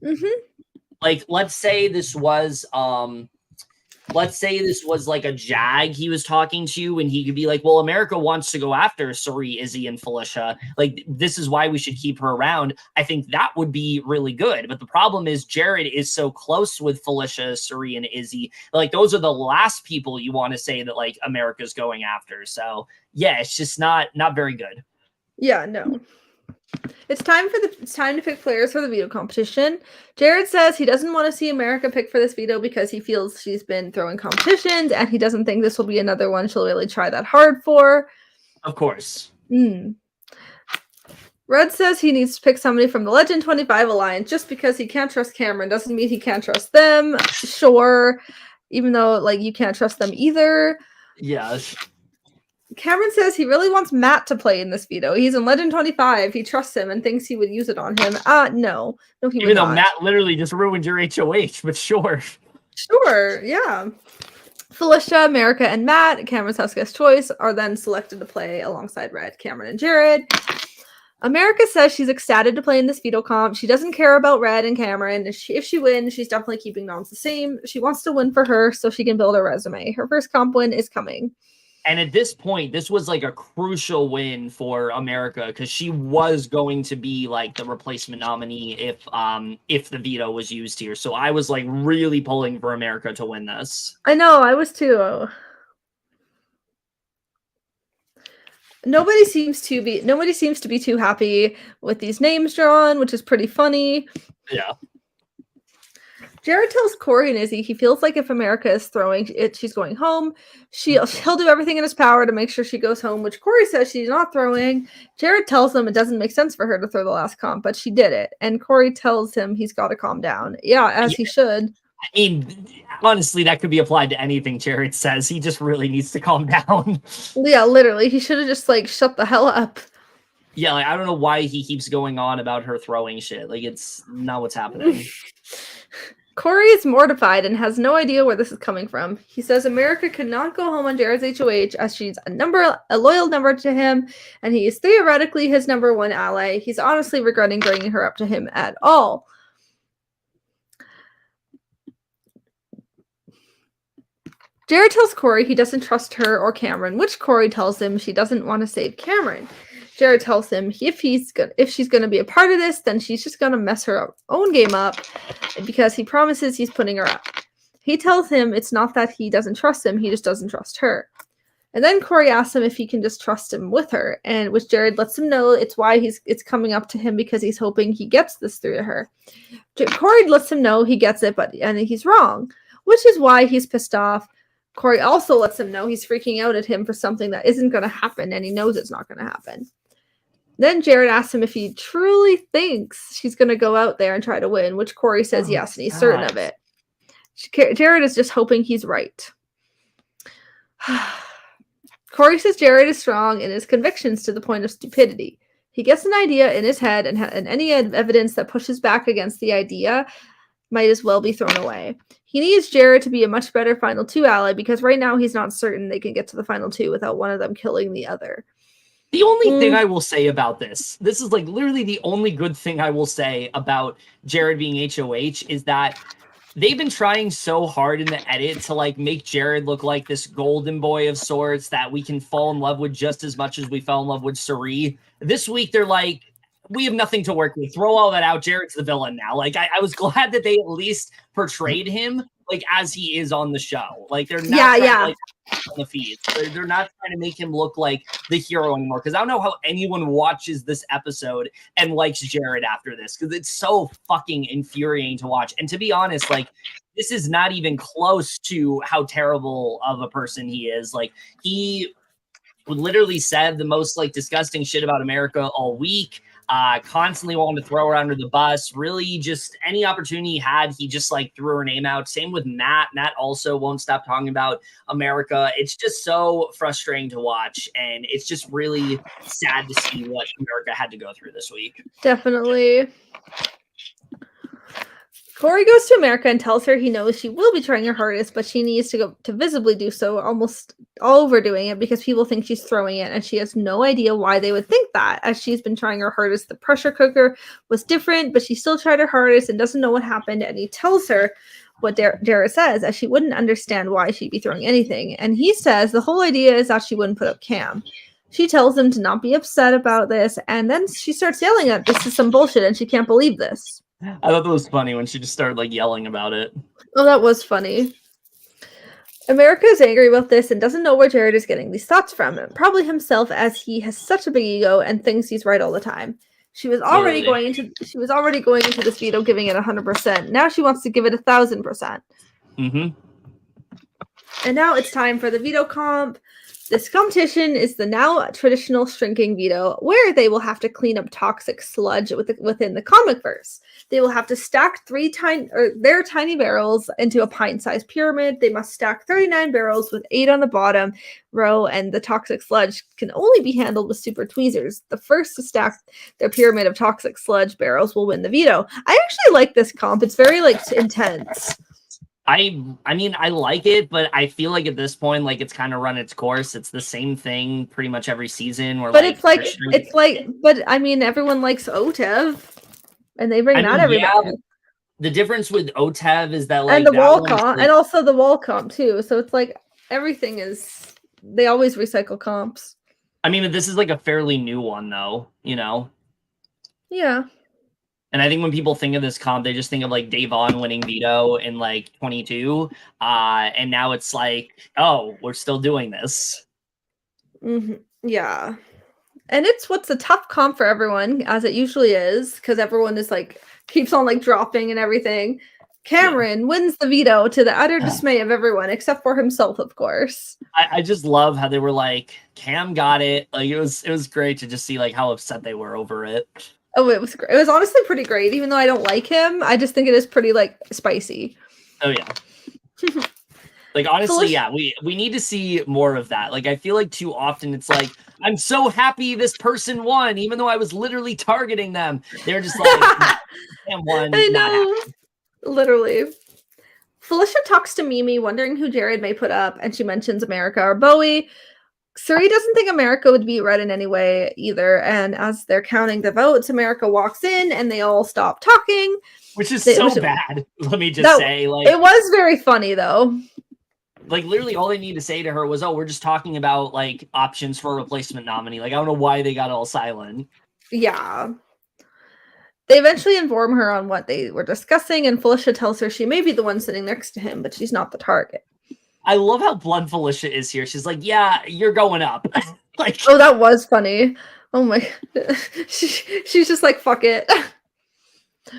Mm-hmm. Like, let's say this was like a Jag he was talking to, and he could be like, well, America wants to go after Cirie, Izzy, and Felicia. Like, this is why we should keep her around. I think that would be really good. But the problem is Jared is so close with Felicia, Cirie, and Izzy. Like, those are the last people you want to say that, like, America's going after. So, yeah, it's just not very good. Yeah, no. It's time to pick players for the veto competition. Jared says he doesn't want to see America pick for this veto because he feels she's been throwing competitions and he doesn't think this will be another one she'll really try that hard for. Of course. Red says he needs to pick somebody from the Legend 25 Alliance. Just because he can't trust Cameron doesn't mean he can't trust them. Sure. Even though, like, you can't trust them either. Yes. Cameron says he really wants Matt to play in this veto. He's in Legend 25. He trusts him and thinks he would use it on him. No, he would not. Even though Matt literally just ruined your HOH, but sure. Sure, yeah. Felicia, America, and Matt, Cameron's house guest choice, are then selected to play alongside Red, Cameron, and Jared. America says she's ecstatic to play in this veto comp. She doesn't care about Red and Cameron. If she wins, she's definitely keeping noms the same. She wants to win for her so she can build her resume. Her first comp win is coming. And at this point, this was like a crucial win for America because she was going to be like the replacement nominee if the veto was used here. So I was like really pulling for America to win this. I know, I was too. Nobody seems to be too happy with these names drawn, which is pretty funny. Yeah. Jared tells Cory and Izzy he feels like if America is throwing it, she's going home. He'll do everything in his power to make sure she goes home, which Cory says she's not throwing. Jared tells them it doesn't make sense for her to throw the last comp, but she did it. And Cory tells him he's got to calm down. Yeah, as he should. I mean, honestly, that could be applied to anything Jared says. He just really needs to calm down. Yeah, literally. He should have just, like, shut the hell up. Yeah, like, I don't know why he keeps going on about her throwing shit. Like, it's not what's happening. Cory is mortified and has no idea where this is coming from. He says America could not go home on Jared's HOH as she's a loyal number to him, and he is theoretically his number one ally. He's honestly regretting bringing her up to him at all. Jared tells Cory he doesn't trust her or Cameron, which Cory tells him she doesn't want to save Cameron. Jared tells him if she's going to be a part of this, then she's just going to mess her own game up because he promises he's putting her up. He tells him it's not that he doesn't trust him, he just doesn't trust her. And then Cory asks him if he can just trust him with her, and which Jared lets him know it's why it's coming up to him because he's hoping he gets this through to her. Cory lets him know he gets it, and he's wrong, which is why he's pissed off. Cory also lets him know he's freaking out at him for something that isn't going to happen, and he knows it's not going to happen. Then Jared asks him if he truly thinks she's going to go out there and try to win, which Cory says yes, and he's certain of it. Jared is just hoping he's right. Cory says Jared is strong in his convictions to the point of stupidity. He gets an idea in his head, and any evidence that pushes back against the idea might as well be thrown away. He needs Jared to be a much better Final Two ally because right now he's not certain they can get to the Final Two without one of them killing the other. The only thing I will say about this is like literally the only good thing I will say about Jared being HOH is that they've been trying so hard in the edit to like make Jared look like this golden boy of sorts that we can fall in love with just as much as we fell in love with Cirie. This week, they're like, we have nothing to work with. Throw all that out. Jared's the villain now. Like, I was glad that they at least portrayed him like as he is on the show. Like they're not trying to, like, on the feeds. They're not trying to make him look like the hero anymore. Because I don't know how anyone watches this episode and likes Jared after this, because it's so fucking infuriating to watch. And to be honest, like, this is not even close to how terrible of a person he is. Like, he literally said the most like disgusting shit about America all week. Constantly wanted to throw her under the bus. Really, just any opportunity he had, he just like threw her name out. Same with Matt. Matt also won't stop talking about America. It's just so frustrating to watch, and it's just really sad to see what America had to go through this week. Definitely. Cory goes to America and tells her he knows she will be trying her hardest, but she needs to go to visibly do so, almost overdoing it, because people think she's throwing it, and she has no idea why they would think that, as she's been trying her hardest. The pressure cooker was different, but she still tried her hardest and doesn't know what happened, and he tells her what Dara says, as she wouldn't understand why she'd be throwing anything, and he says the whole idea is that she wouldn't put up Cam. She tells him to not be upset about this, and then she starts yelling at this is some bullshit, and she can't believe this. I thought that was funny when she just started like yelling about it. Oh, that was funny. America is angry about this and doesn't know where Jared is getting these thoughts from. Probably himself, as he has such a big ego and thinks he's right all the time. She was already going into this veto giving it 100%. Now she wants to give it 1,000%. Mm-hmm. And now it's time for the veto comp. This competition is the now traditional shrinking veto, where they will have to clean up toxic sludge within the comic verse. They will have to stack their tiny barrels into a pint-sized pyramid. They must stack 39 barrels with 8 on the bottom row, and the toxic sludge can only be handled with super tweezers. The first to stack their pyramid of toxic sludge barrels will win the veto. I actually like this comp. It's very like intense. I mean, I like it, but I feel like at this point, like it's kind of run its course. It's the same thing pretty much every season. Where, but but I mean, everyone likes Otev, and they bring not everybody. Yeah, the difference with Otev is that, like, and the wall comp, and also the wall comp too. So it's like everything is. They always recycle comps. I mean, this is like a fairly new one, though. You know. Yeah. And I think when people think of this comp, they just think of like Davon winning veto in like 22. And now it's like, oh, we're still doing this. Mm-hmm. Yeah. And it's what's a tough comp for everyone, as it usually is, because everyone is like, keeps on like dropping and everything. Cameron wins the veto to the utter dismay of everyone, except for himself, of course. I just love how they were like, Cam got it. Like it was great to just see like how upset they were over it. Oh, it was great. It was honestly pretty great, even though I don't like him. I just think it is pretty like spicy. Oh yeah. Like honestly, yeah, we need to see more of that. Like I feel like too often it's like, I'm so happy this person won, even though I was literally targeting them. They're just like, Cam won. I know. Literally. Felicia talks to Mimi, wondering who Jared may put up, and she mentions America or Bowie. Cirie doesn't think America would beat Red in any way either, and as they're counting the votes, America walks in and they all stop talking. Which is bad, let me just say. Like, it was very funny, though. Like, literally all they need to say to her was, oh, we're just talking about, like, options for a replacement nominee. Like, I don't know why they got all silent. Yeah. They eventually inform her on what they were discussing, and Felicia tells her she may be the one sitting next to him, but she's not the target. I love how blunt Felicia is here. She's like, yeah, you're going up. Like, oh, that was funny. Oh my. She's just like, fuck it.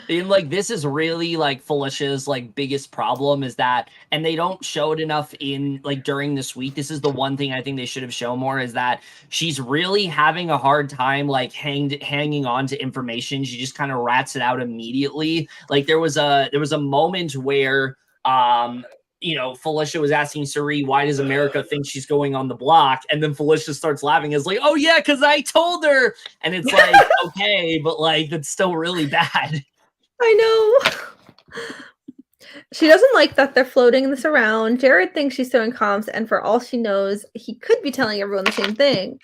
And like, this is really like Felicia's like biggest problem is that, and they don't show it enough in like during this week. This is the one thing I think they should have shown more, is that she's really having a hard time like hanging on to information. She just kind of rats it out immediately. Like there was a moment where you know, Felicia was asking Cirie, why does America think she's going on the block? And then Felicia starts laughing. It's like, oh yeah, because I told her. And it's like, okay, but like, that's still really bad. I know. She doesn't like that they're floating this around. Jared thinks she's throwing comps, and for all she knows, he could be telling everyone the same thing.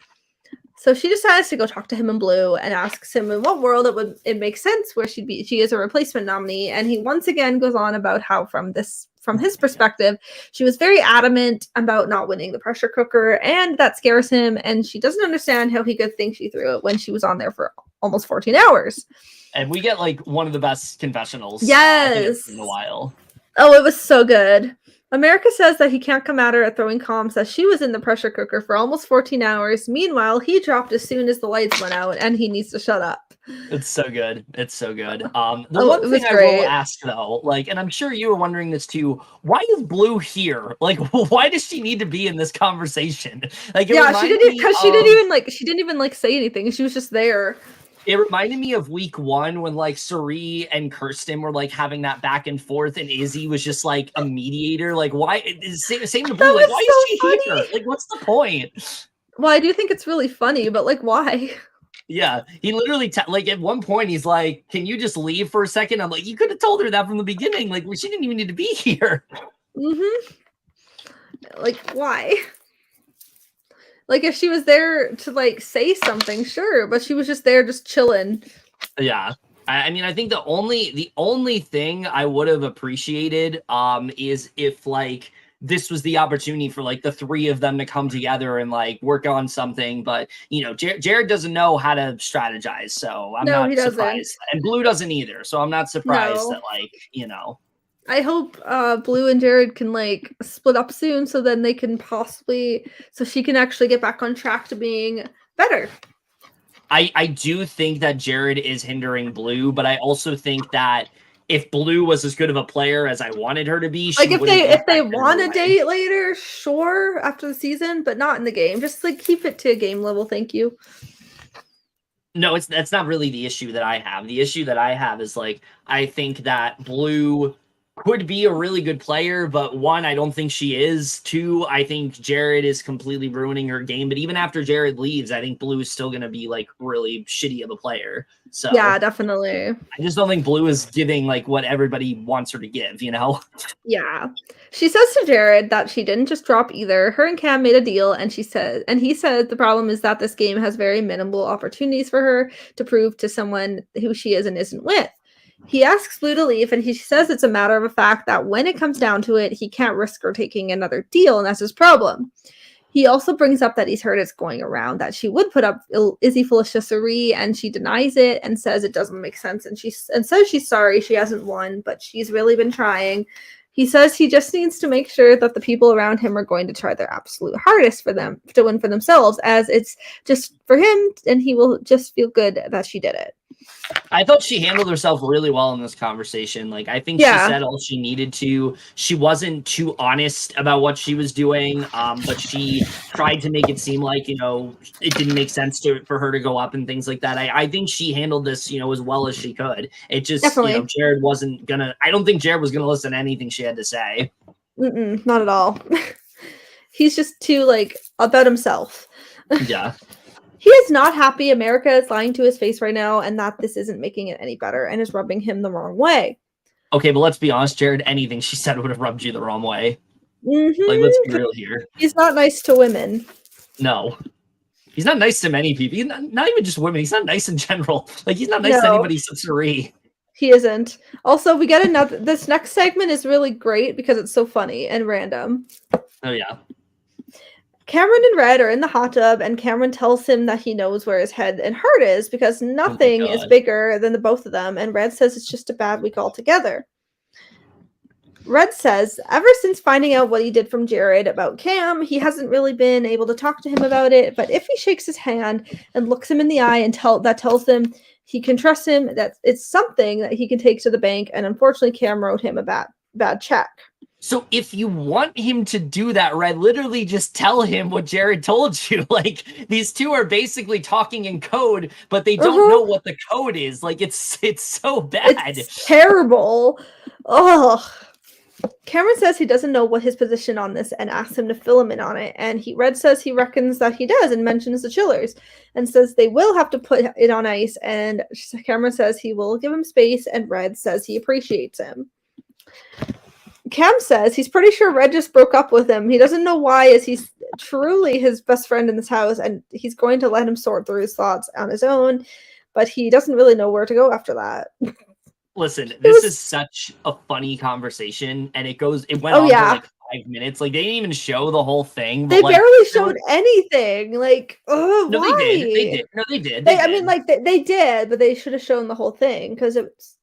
So she decides to go talk to him in blue and asks him in what world it makes sense where she is a replacement nominee. And he once again goes on about how from his perspective, she was very adamant about not winning the pressure cooker, and that scares him. And she doesn't understand how he could think she threw it when she was on there for almost 14 hours. And we get like one of the best confessionals yes. in a while. Oh, it was so good. America says that he can't come at her at throwing comms as she was in the pressure cooker for almost 14 hours. Meanwhile, he dropped as soon as the lights went out and he needs to shut up. It's so good. It's so good. The Oh, one it thing was I will great. ask though, like, and I'm sure you were wondering this too, why is Blue here? Like, why does she need to be in this conversation? Like, it Yeah, she reminded didn't me because of she didn't even like say anything. She was just there. it reminded me of week 1 when like Cirie and Kirsten were like having that back and forth, and Izzy was just like a mediator. Like, why is same to That Blue? Like, was why is so she here? funny. Like, what's the point? Well, I do think it's really funny, but like, why? Yeah, he literally like at one point he's like, "Can you just leave for a second?" I'm like, "You could have told her that from the beginning. Like, she didn't even need to be here." Like, why? Like, if she was there to like say something, sure, but she was just there, just chilling. Yeah. I mean, I think the only thing I would have appreciated is if like this was the opportunity for like the 3 of them to come together and like work on something. But you know, Jared doesn't know how to strategize, so I'm No, he not doesn't. surprised. And Blue doesn't either, so I'm not surprised No. that like, you know. I hope Blue and Jared can like split up soon so then they can possibly so she can actually get back on track to being better. I do think that Jared is hindering Blue, but I also think that if Blue was as good of a player as I wanted her to be, Like she wouldn't be if they affected in want a to way. date later, sure, after the season, but not in the game. Just like keep it to a game level, thank you. No, that's not really the issue that I have. The issue that I have is like I think that Blue could be a really good player, but 1, I don't think she is. 2, I think Jared is completely ruining her game. But even after Jared leaves, I think Blue is still going to be like really shitty of a player. Yeah, So definitely. I just don't think Blue is giving like what everybody wants her to give, you know? Yeah. She says to Jared that she didn't just drop either. Her and Cam made a deal and he said the problem is that this game has very minimal opportunities for her to prove to someone who she is and isn't with. He asks Blue to leave and he says it's a matter of a fact that when it comes down to it, he can't risk her taking another deal and that's his problem. He also brings up that he's heard it's going around that she would put up Izzy, Felicia, Cirie, and she denies it and says it doesn't make sense. And says she's sorry she hasn't won, but she's really been trying. He says he just needs to make sure that the people around him are going to try their absolute hardest for them to win for themselves, as it's just for him, and he will just feel good that she did it. I thought she handled herself really well in this conversation. Like, I think she said all she needed to. She wasn't too honest about what she was doing, but she tried to make it seem like, you know, it didn't make sense for her to go up and things like that. I think she handled this, you know, as well as she could. It just, Definitely. you know, Jared wasn't gonna, I don't think Jared was gonna listen to anything she had to say. Not at all. He's just too, like, about himself. Yeah. He is not happy America is lying to his face right now and that this isn't making it any better and is rubbing him the wrong way. Okay, but let's be honest, Jared, anything she said would have rubbed you the wrong way. Mm-hmm. Like, let's be real here. He's not nice to women. No. He's not nice to many people. He's not even just women. He's not nice in general. Like, he's not nice to anybody except Cirie. He isn't. Also, we get another. This next segment is really great because it's so funny and random. Oh, yeah. Cameron and Red are in the hot tub, and Cameron tells him that he knows where his head and heart is because nothing is bigger than the both of them, and Red says it's just a bad week altogether. Red says, ever since finding out what he did from Jared about Cam, he hasn't really been able to talk to him about it, but if he shakes his hand and looks him in the eye and tells him he can trust him, that it's something that he can take to the bank, and unfortunately Cam wrote him a bad check. So if you want him to do that, Red, literally just tell him what Jared told you. Like, these two are basically talking in code, but they don't know what the code is. Like, it's so bad. It's terrible. Ugh. Cameron says he doesn't know what his position on this and asks him to fill him in on it. And Red says he reckons that he does and mentions the chillers and says they will have to put it on ice. And Cameron says he will give him space, and Red says he appreciates him. Cam says he's pretty sure Red just broke up with him. He doesn't know why, as he's truly his best friend in this house, and he's going to let him sort through his thoughts on his own, but he doesn't really know where to go after that. Listen, this is such a funny conversation, and it went on for like 5 minutes. Like, they didn't even show the whole thing. But they barely showed anything. Like, why? They did. No, they did. I mean, like, they did, but they should have shown the whole thing because it's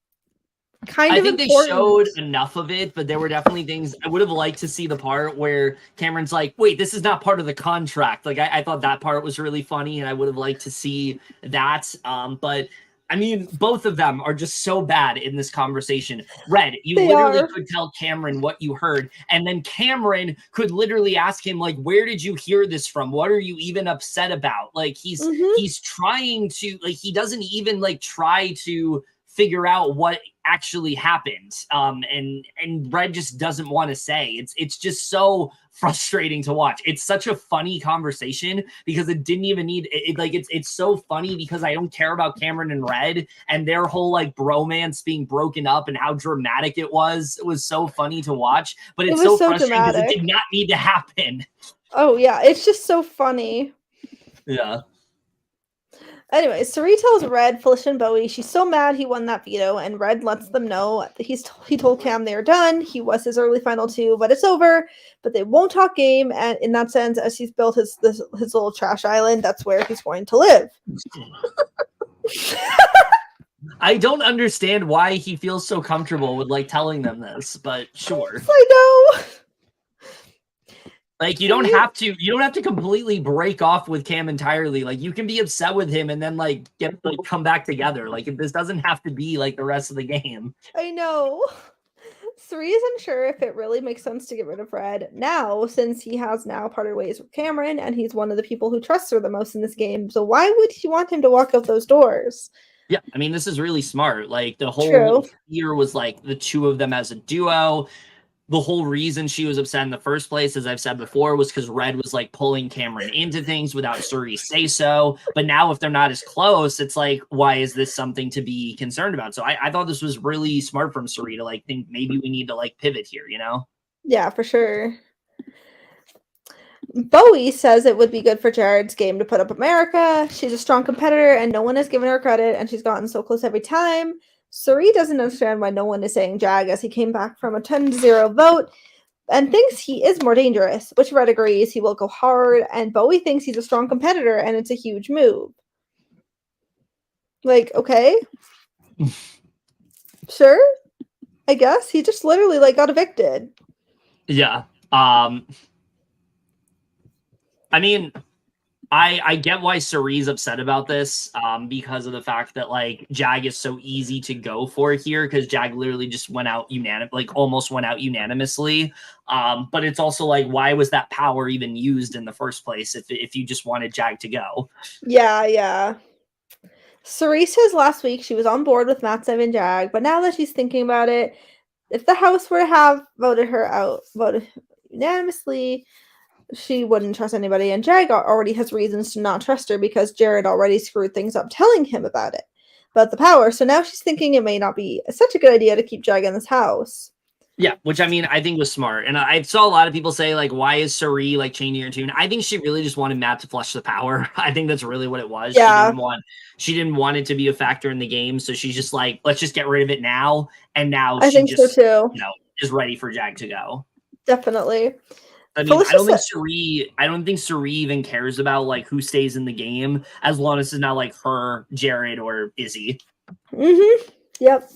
kind I of think they important. showed enough of it, but there were definitely things I would have liked to see the part where Cameron's like, wait, this is not part of the contract. Like, I thought that part was really funny, and I would have liked to see that. But I mean, both of them are just so bad in this conversation. Red, you They literally are. could tell Cameron what you heard, and then Cameron could literally ask him, like, where did you hear this from? What are you even upset about? Like, he's trying to, like, he doesn't even like try to figure out what actually happened. And Red just doesn't want to say. It's just so frustrating to watch. It's such a funny conversation because it didn't even need it. Like, it's so funny because I don't care about Cameron and Red and their whole like bromance being broken up and how dramatic it was. It was so funny to watch, but it's so frustrating because it did not need to happen. Oh yeah, it's just so funny. Yeah. Anyway, Cirie tells Red, Felicia, and Bowie she's so mad he won that veto, and Red lets them know that he told Cam they are done. He was his early final two, but it's over. But they won't talk game, and in that sense, as he's built his little trash island, that's where he's going to live. I don't understand why he feels so comfortable with like telling them this, but sure. I know. Like, you don't have to completely break off with Cam entirely. Like, you can be upset with him and then like come back together. Like, this doesn't have to be like the rest of the game. I know. Cirie isn't sure if it really makes sense to get rid of Red now, since he has now parted ways with Cameron, and he's one of the people who trusts her the most in this game. So why would he want him to walk out those doors? Yeah, I mean, this is really smart. Like, the whole fear was like the two of them as a duo. The whole reason she was upset in the first place, as I've said before, was because Red was like pulling Cameron into things without Cirie say so. But now if they're not as close, it's like, why is this something to be concerned about? So I thought this was really smart from Cirie to like think maybe we need to like pivot here, you know? Yeah, for sure. Bowie says it would be good for Jared's game to put up America. She's a strong competitor and no one has given her credit, and she's gotten so close every time. Cirie doesn't understand why no one is saying Jag, as he came back from a 10-0 vote and thinks he is more dangerous, which Red agrees he will go hard, and Bowie thinks he's a strong competitor and it's a huge move. Like, okay. Sure. I guess. He just literally like got evicted. Yeah. I mean, I get why Cirie's upset about this, because of the fact that like Jag is so easy to go for here, because Jag literally just went out almost went out unanimously. But it's also like, why was that power even used in the first place if you just wanted Jag to go? Yeah. Cirie says last week she was on board with Matsev and Jag, but now that she's thinking about it, if the House were to have voted unanimously, she wouldn't trust anybody, and Jag already has reasons to not trust her because Jared already screwed things up telling him about the power. So now she's thinking it may not be such a good idea to keep Jag in this house. Yeah, which I mean, I think was smart. And I saw a lot of people say, like, why is Cirie like changing her tune? I think she really just wanted Matt to flush the power. I think that's really what it was. Yeah. She didn't want it to be a factor in the game. So she's just like, let's just get rid of it now. And now I think so too. Is ready for Jag to go. Definitely. I mean, I don't think Cirie even cares about like who stays in the game as long as it's not like her, Jared, or Izzy. Yep.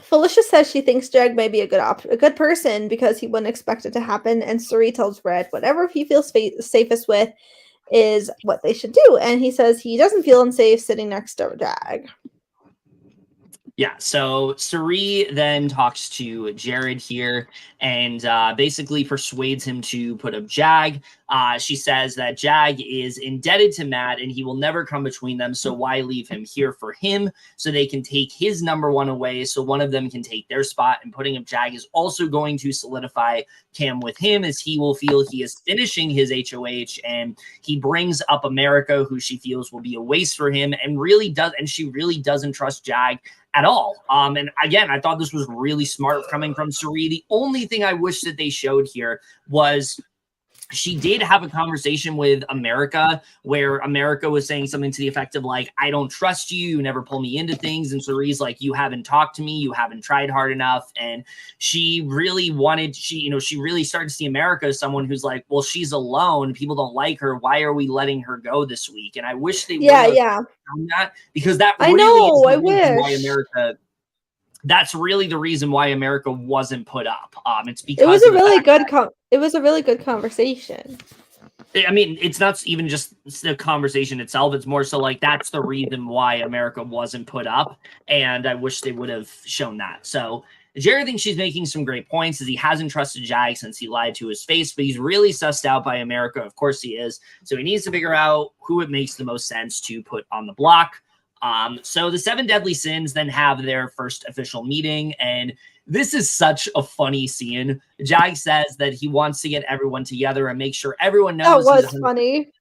Felicia says she thinks Jag may be a good person because he wouldn't expect it to happen, and Cirie tells Red whatever he feels safest with is what they should do, and he says he doesn't feel unsafe sitting next to Jag. Yeah, so Cirie then talks to Jared here and basically persuades him to put up Jag. She says that Jag is indebted to Matt and he will never come between them, so why leave him here for him so they can take his number one away so one of them can take their spot, and putting up Jag is also going to solidify Cam with him as he will feel he is finishing his HOH, and he brings up America, who she feels will be a waste for him, and she really doesn't trust Jag at all. And again, I thought this was really smart coming from Cirie. The only thing I wish that they showed here was she did have a conversation with America where America was saying something to the effect of like, I don't trust you, you never pull me into things. And Cirie's like, you haven't talked to me, you haven't tried hard enough. And she really started to see America as someone who's like, well, she's alone, people don't like her, why are we letting her go this week? And I wish they would have done that, because that really is the reason why America that's really the reason why America wasn't put up. It's because it was a really good conversation. I mean, it's not even just the conversation itself. It's more so like that's the reason why America wasn't put up. And I wish they would have shown that. So Jared thinks she's making some great points as he hasn't trusted Jag since he lied to his face, but he's really sussed out by America. Of course he is. So he needs to figure out who it makes the most sense to put on the block. So the 7 deadly sins then have their first official meeting, and this is such a funny scene. Jag says that he wants to get everyone together and make sure everyone knows. That was funny.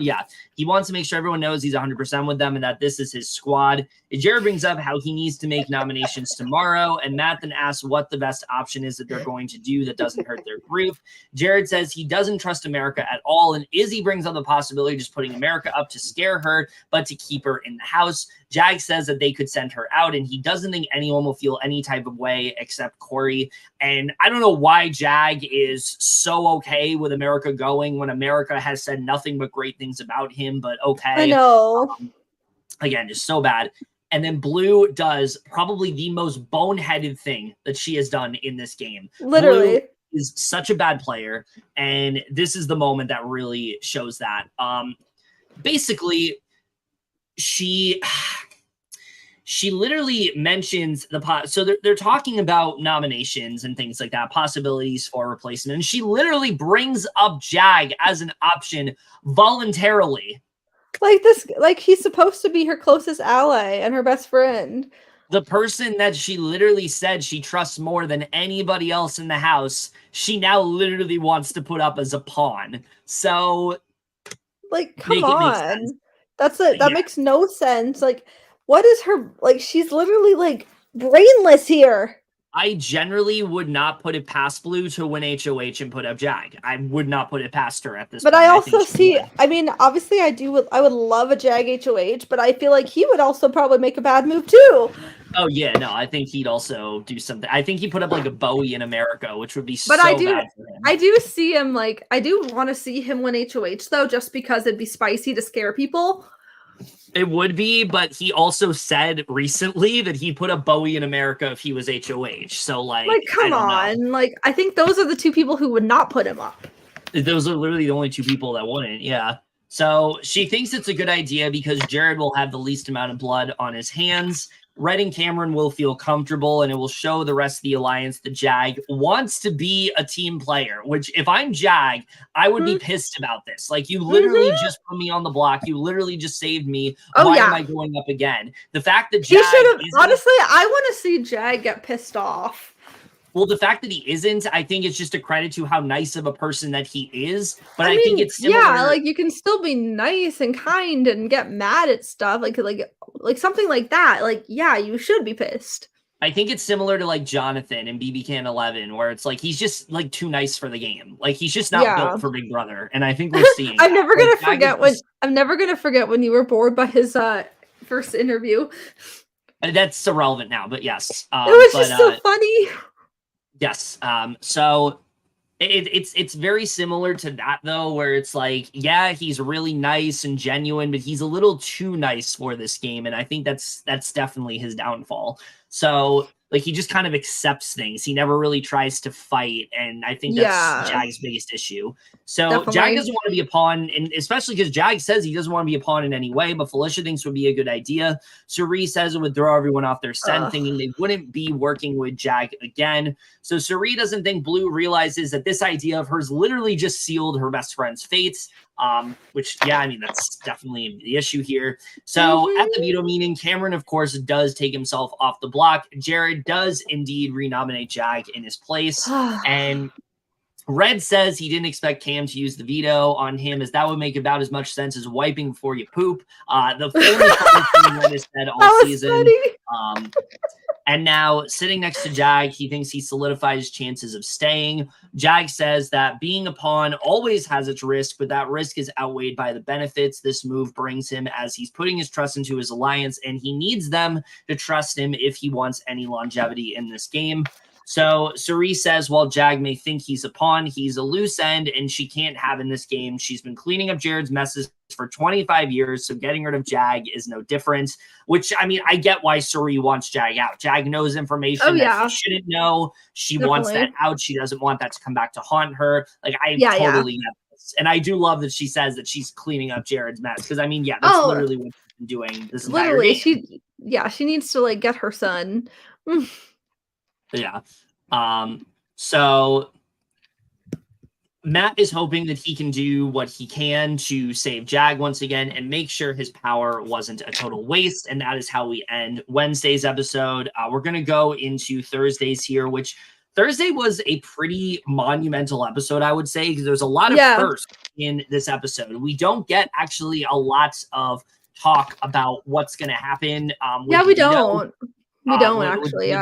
Yeah, he wants to make sure everyone knows he's 100% with them and that this is his squad. Jared brings up how he needs to make nominations tomorrow, and Matt then asks what the best option is that they're going to do that doesn't hurt their group. Jared says he doesn't trust America at all, and Izzy brings up the possibility of just putting America up to scare her, but to keep her in the house. Jag says that they could send her out, and he doesn't think anyone will feel any type of way except Cory. And I don't know why Jag is so okay with America going when America has said nothing but great things about him, but okay. I know. Again, just so bad. And then Blue does probably the most boneheaded thing that she has done in this game. Literally. Blue is such a bad player, and this is the moment that really shows that. Basically, she literally mentions so they're talking about nominations and things like that, possibilities for replacement, and she literally brings up Jag as an option voluntarily. Like he's supposed to be her closest ally and her best friend. The person that she literally said she trusts more than anybody else in the house, she now literally wants to put up as a pawn. So, like, come on. That makes no sense. Like, what is her, like, she's literally, like, brainless here. I generally would not put it past Blue to win HOH and put up Jag. I would not put it past her at this point. But I also I mean, obviously I would love a Jag HOH, but I feel like he would also probably make a bad move too. Oh yeah, no, I think he'd also do something. I think he put up like a Bowie in America, which would be bad for him. I do see him, like, I do want to see him win HOH though, just because it'd be spicy to scare people. It would be, but he also said recently that he put up Bowie in America if he was HOH. So, like come on. Like, I think those are the two people who would not put him up. Those are literally the only two people that wouldn't, yeah. So she thinks it's a good idea because Jared will have the least amount of blood on his hands. Red and Cameron will feel comfortable, and it will show the rest of the alliance that Jag wants to be a team player, which if I'm Jag, I would be pissed about this. Like, you literally just put me on the block. You literally just saved me. Why am I going up again? The fact that Jag honestly, I want to see Jag get pissed off. Well, the fact that he isn't, I think it's just a credit to how nice of a person that he is. But I think it's similar. Yeah, like, you can still be nice and kind and get mad at stuff, like something like that. Like, yeah, you should be pissed. I think it's similar to like Jonathan in BB Can 11, where it's like he's just like too nice for the game. Like, he's just not built for Big Brother, and I think we're seeing. I'm never gonna forget when you were bored by his first interview. That's irrelevant now, but yes, it was just so funny. Yes. So it's very similar to that though, where it's like, yeah, he's really nice and genuine, but he's a little too nice for this game, and I think that's definitely his downfall. So, like, he just kind of accepts things. He never really tries to fight, and I think that's Jag's biggest issue. So definitely. Jag doesn't want to be a pawn, and especially because Jag says he doesn't want to be a pawn in any way, but Felicia thinks would be a good idea. Cirie says it would throw everyone off their scent, thinking they wouldn't be working with Jag again. So Cirie doesn't think Blue realizes that this idea of hers literally just sealed her best friend's fates. Which, yeah, I mean, that's definitely the issue here. So at the veto meeting, Cameron, of course, does take himself off the block. Jared does indeed renominate Jag in his place. And Red says he didn't expect Cam to use the veto on him, as that would make about as much sense as wiping before you poop. The only thing Red has said all season. And now, sitting next to Jag, he thinks he solidified his chances of staying. Jag says that being a pawn always has its risk, but that risk is outweighed by the benefits this move brings him, as he's putting his trust into his alliance, and he needs them to trust him if he wants any longevity in this game. So Cirie says, while Jag may think he's a pawn, he's a loose end, and she can't have in this game. She's been cleaning up Jared's messes for 25 years, so getting rid of Jag is no different. Which, I mean, I get why Cirie wants Jag out. Jag knows information that he shouldn't know. She wants that out. She doesn't want that to come back to haunt her. Like, I totally get this. And I do love that she says that she's cleaning up Jared's mess. Because, I mean, yeah, that's literally what she's been doing this entire game. She needs to, like, get her son. Yeah. So Matt is hoping that he can do what he can to save Jag once again and make sure his power wasn't a total waste. And that is how we end Wednesday's episode. We're going to go into Thursday's here, which Thursday was a pretty monumental episode, I would say, because there's a lot of firsts in this episode. We don't get actually a lot of talk about what's going to happen. We don't. We don't actually.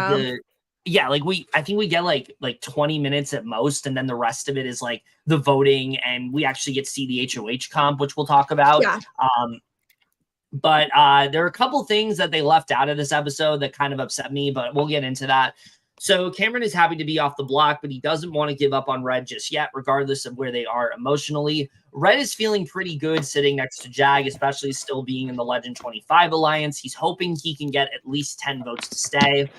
I think we get like 20 minutes at most, and then the rest of it is like the voting, and we actually get to see the HOH comp, which we'll talk about. But there are a couple things that they left out of this episode that kind of upset me, but we'll get into that. So Cameron is happy to be off the block, but he doesn't want to give up on Red just yet, regardless of where they are emotionally. Red is feeling pretty good sitting next to Jag, especially still being in the Legend 25 Alliance. He's hoping he can get at least 10 votes to stay.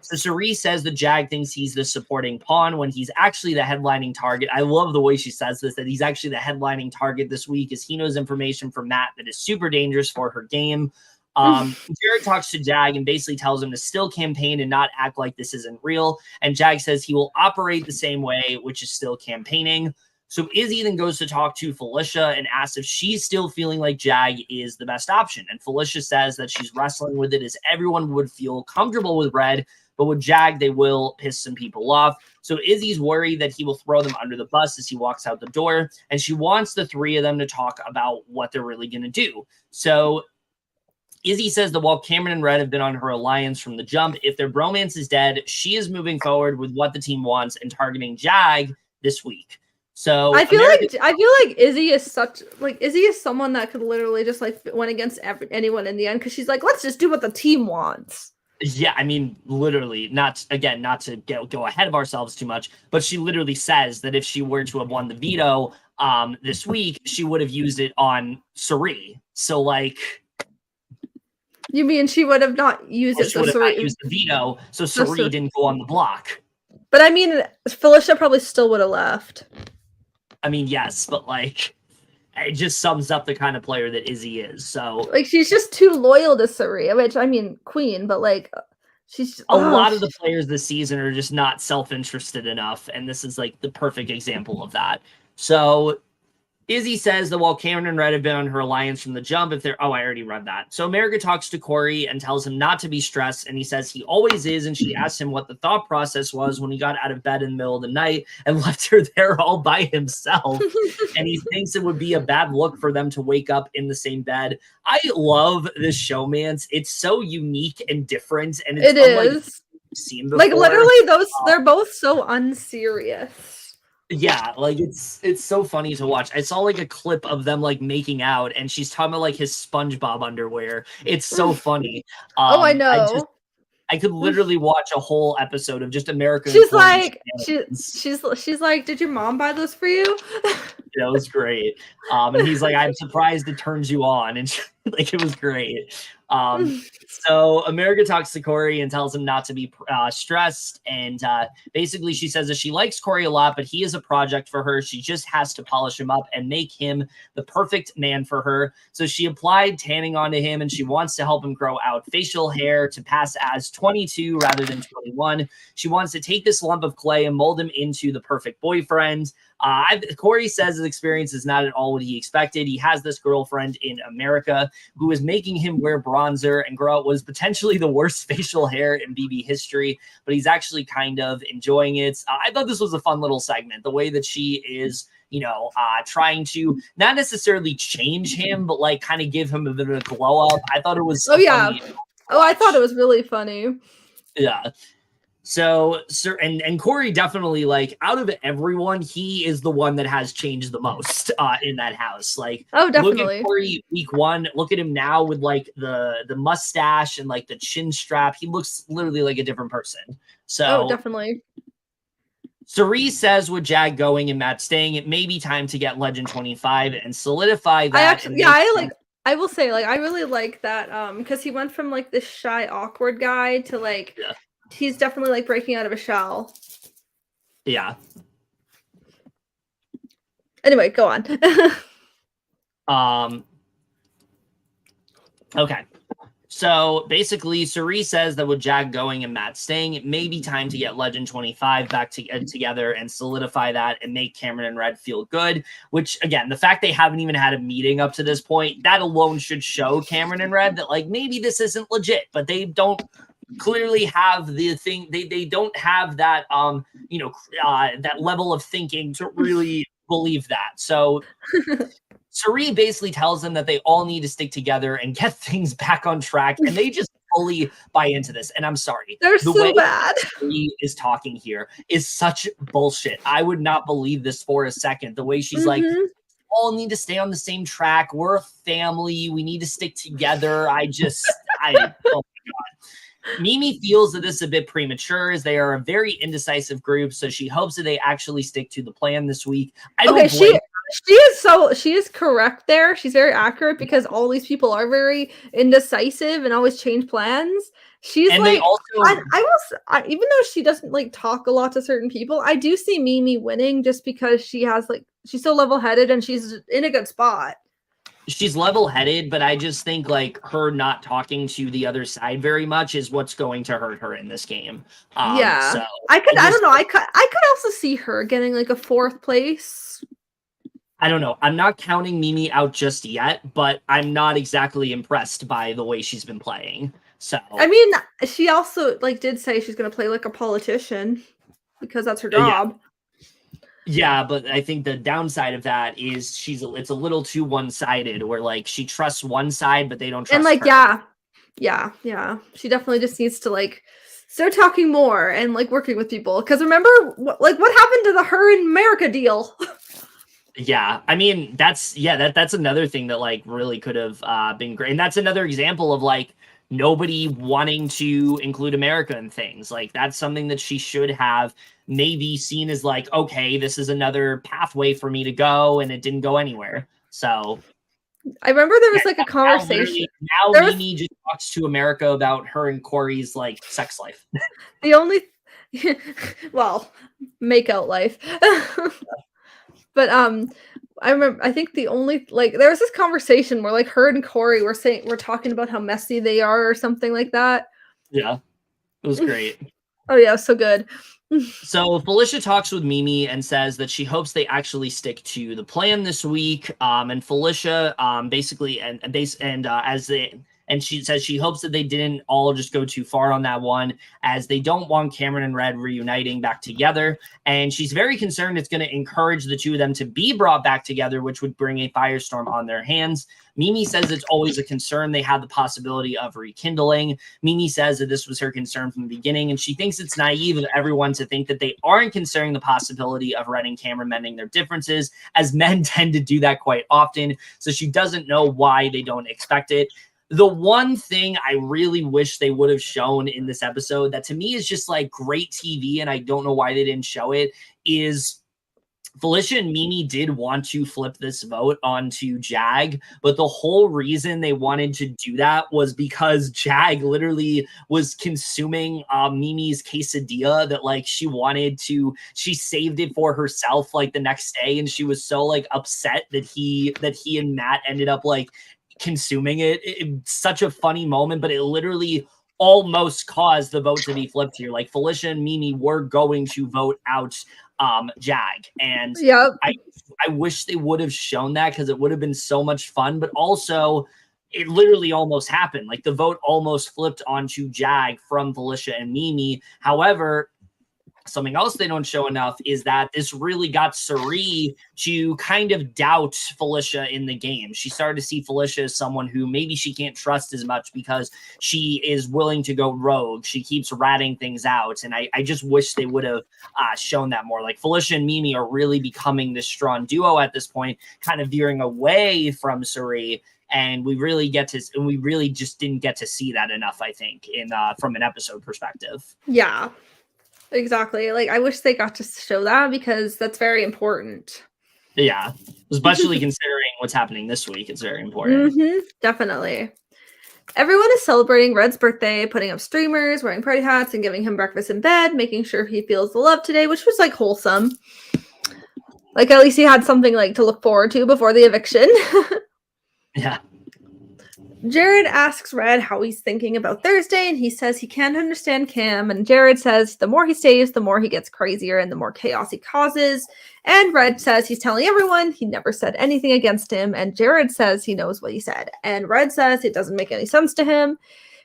So Cirie says that Jag thinks he's the supporting pawn when he's actually the headlining target. I love the way she says this, that he's actually the headlining target this week, as he knows information from Matt that is super dangerous for her game. Jared talks to Jag and basically tells him to still campaign and not act like this isn't real. And Jag says he will operate the same way, which is still campaigning. So Izzy then goes to talk to Felicia and asks if she's still feeling like Jag is the best option. And Felicia says that she's wrestling with it, as everyone would feel comfortable with Red, but with Jag, they will piss some people off. So Izzy's worried that he will throw them under the bus as he walks out the door. And she wants the three of them to talk about what they're really going to do. So Izzy says that while Cameron and Red have been on her alliance from the jump, if their bromance is dead, she is moving forward with what the team wants and targeting Jag this week. So I feel like Izzy is someone that could literally just like went against anyone in the end, because she's like, let's just do what the team wants. Yeah, I mean, literally, not to go ahead of ourselves too much, but she literally says that if she were to have won the veto this week, she would have used it on Cirie. So, like, you mean she would have not used it? She would have not used the veto, so Cirie didn't go on the block. But I mean, Felicia probably still would have left. I mean, yes, but like, it just sums up the kind of player that Izzy is. So, like, she's just too loyal to Cirie, which, I mean, queen, but like, she's a lot of the players this season are just not self-interested enough, and this is like the perfect example of that. So Izzy says that while Cameron and Red have been on her alliance from the jump, I already read that. So America talks to Cory and tells him not to be stressed, and he says he always is, and she asks him what the thought process was when he got out of bed in the middle of the night and left her there all by himself. And he thinks it would be a bad look for them to wake up in the same bed. I love this showmance. It's so unique and different, and it's unlike seen before. Like, literally, they're both so unserious. Yeah, like it's so funny to watch. I saw like a clip of them like making out, and she's talking about like his SpongeBob underwear. It's so funny. I know. I could literally watch a whole episode of just American. She's like, she's like, did your mom buy those for you? That was great. And he's like, I'm surprised it turns you on, and like it was great. So America talks to Cory and tells him not to be stressed. And basically she says that she likes Cory a lot, but he is a project for her. She just has to polish him up and make him the perfect man for her. So she applied tanning onto him, and she wants to help him grow out facial hair to pass as 22 rather than 21. She wants to take this lump of clay and mold him into the perfect boyfriend. Cory says his experience is not at all what he expected. He has this girlfriend in America who is making him wear bronzer and grow out was potentially the worst facial hair in BB history, but he's actually kind of enjoying it. I thought this was a fun little segment, the way that she is, trying to not necessarily change him, but like kind of give him a bit of a glow up. I thought it was funny. I thought it was really funny. Yeah. So, sir, and Cory definitely, like, out of everyone, he is the one that has changed the most in that house. Like, Oh, look at definitely. Cory week 1. Look at him now with like the mustache and like the chin strap. He looks literally like a different person. So, Oh, definitely. Cirie says with Jag going and Matt staying, it may be time to get Legend 25 and solidify that. I will say, like, I really like that because he went from like this shy, awkward guy to like he's definitely like breaking out of a shell. Yeah. Anyway, go on. Okay. So basically, Cirie says that with Jag going and Matt staying, it may be time to get Legend 25 back together and solidify that and make Cameron and Red feel good. Which, again, the fact they haven't even had a meeting up to this point, that alone should show Cameron and Red that, like, maybe this isn't legit, but they don't clearly have the thing. They don't have that, that level of thinking to really believe that. So Cirie basically tells them that they all need to stick together and get things back on track, and they just fully buy into this. And I'm sorry, They're so bad. Cirie is talking here is such bullshit. I would not believe this for a second. The way she's like, all need to stay on the same track. We're a family. We need to stick together. Oh my God. Mimi feels that this is a bit premature as they are a very indecisive group, so she hopes that they actually stick to the plan this week. She is correct there. She's very accurate because all these people are very indecisive and always change plans. She's and like, even though she doesn't like talk a lot to certain people, I do see Mimi winning just because she has like she's so level-headed and she's in a good spot. She's level-headed, but I just think like her not talking to the other side very much is what's going to hurt her in this game. So I don't know. I could also see her getting like a 4th place. I don't know. I'm not counting Mimi out just yet, but I'm not exactly impressed by the way she's been playing. So I mean, she also like did say she's going to play like a politician because that's her job. Yeah, but I think the downside of that is it's a little too one-sided where like she trusts one side, but they don't trust and like her. Yeah. She definitely just needs to like start talking more and like working with people. Because remember, what happened to the Her in America deal? Yeah, I mean that's another thing that like really could have been great, and that's another example of like nobody wanting to include America in things. Like that's something that she should have maybe seen as like, okay, this is another pathway for me to go, and it didn't go anywhere. So I remember there was like a conversation. Now Mimi just talks to America about her and Cory's like sex life. The only, make out life. But I remember I think the only like there was this conversation where like her and Cory were talking about how messy they are or something like that. Yeah. It was great. Oh yeah, so good. So Felicia talks with Mimi and says that she hopes they actually stick to the plan this week. And Felicia basically and she says she hopes that they didn't all just go too far on that one, as they don't want Cameron and Red reuniting back together. And she's very concerned it's going to encourage the two of them to be brought back together, which would bring a firestorm on their hands. Mimi says it's always a concern they have the possibility of rekindling. Mimi says that this was her concern from the beginning, and she thinks it's naive of everyone to think that they aren't considering the possibility of Red and Cameron mending their differences, as men tend to do that quite often. So she doesn't know why they don't expect it. The one thing I really wish they would have shown in this episode that to me is just like great TV, and I don't know why they didn't show it, is Felicia and Mimi did want to flip this vote onto Jag, but the whole reason they wanted to do that was because Jag literally was consuming Mimi's quesadilla that like she saved it for herself like the next day, and she was so like upset that he and Matt ended up like consuming it. It's such a funny moment, but it literally almost caused the vote to be flipped here. Like Felicia and Mimi were going to vote out Jag, and I wish they would have shown that because it would have been so much fun. But also it literally almost happened. Like the vote almost flipped onto Jag from Felicia and Mimi. However, Something else they don't show enough is that this really got Cirie to kind of doubt Felicia in the game. She started to see Felicia as someone who maybe she can't trust as much because she is willing to go rogue. She keeps ratting things out. And I just wish they would have shown that more. Like Felicia and Mimi are really becoming this strong duo at this point, kind of veering away from Cirie. And we really just didn't get to see that enough, I think, in from an episode perspective. Yeah. Exactly. Like, I wish they got to show that because that's very important. Yeah. Especially considering what's happening this week. It's very important. Definitely. Everyone is celebrating Red's birthday, putting up streamers, wearing party hats, and giving him breakfast in bed, making sure he feels the love today, which was, like, wholesome. Like, at least he had something, like, to look forward to before the eviction. Yeah. Jared asks Red how he's thinking about Thursday, and he says he can't understand Cam, and Jared says the more he stays, the more he gets crazier and the more chaos he causes, and Red says he's telling everyone he never said anything against him, and Jared says he knows what he said, and Red says it doesn't make any sense to him.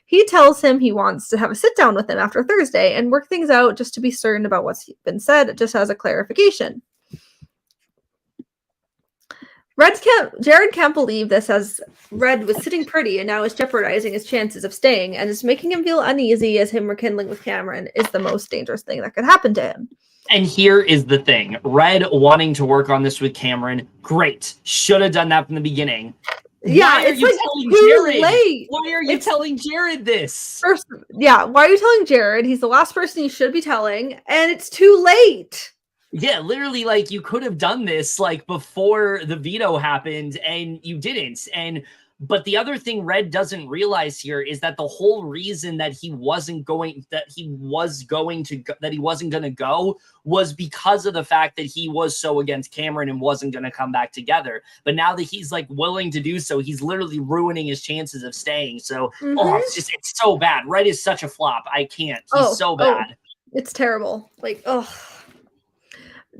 He tells him he wants to have a sit down with him after Thursday and work things out just to be certain about what's been said, just as a clarification. Jared can't believe this, as Red was sitting pretty and now is jeopardizing his chances of staying and is making him feel uneasy, as him rekindling with Cameron is the most dangerous thing that could happen to him. And here is the thing. Red wanting to work on this with Cameron, great. Should have done that from the beginning. Yeah, it's like too late. Why are you telling Jared this? Why are you telling Jared? He's the last person you should be telling, and it's too late. Yeah, literally, like, you could have done this, like, before the veto happened, and you didn't. But the other thing Red doesn't realize here is that the whole reason that he wasn't going to go was because of the fact that he was so against Cameron and wasn't going to come back together. But now that he's, like, willing to do so, he's literally ruining his chances of staying. So, it's so bad. Red is such a flop. I can't. He's so bad. It's terrible. Like,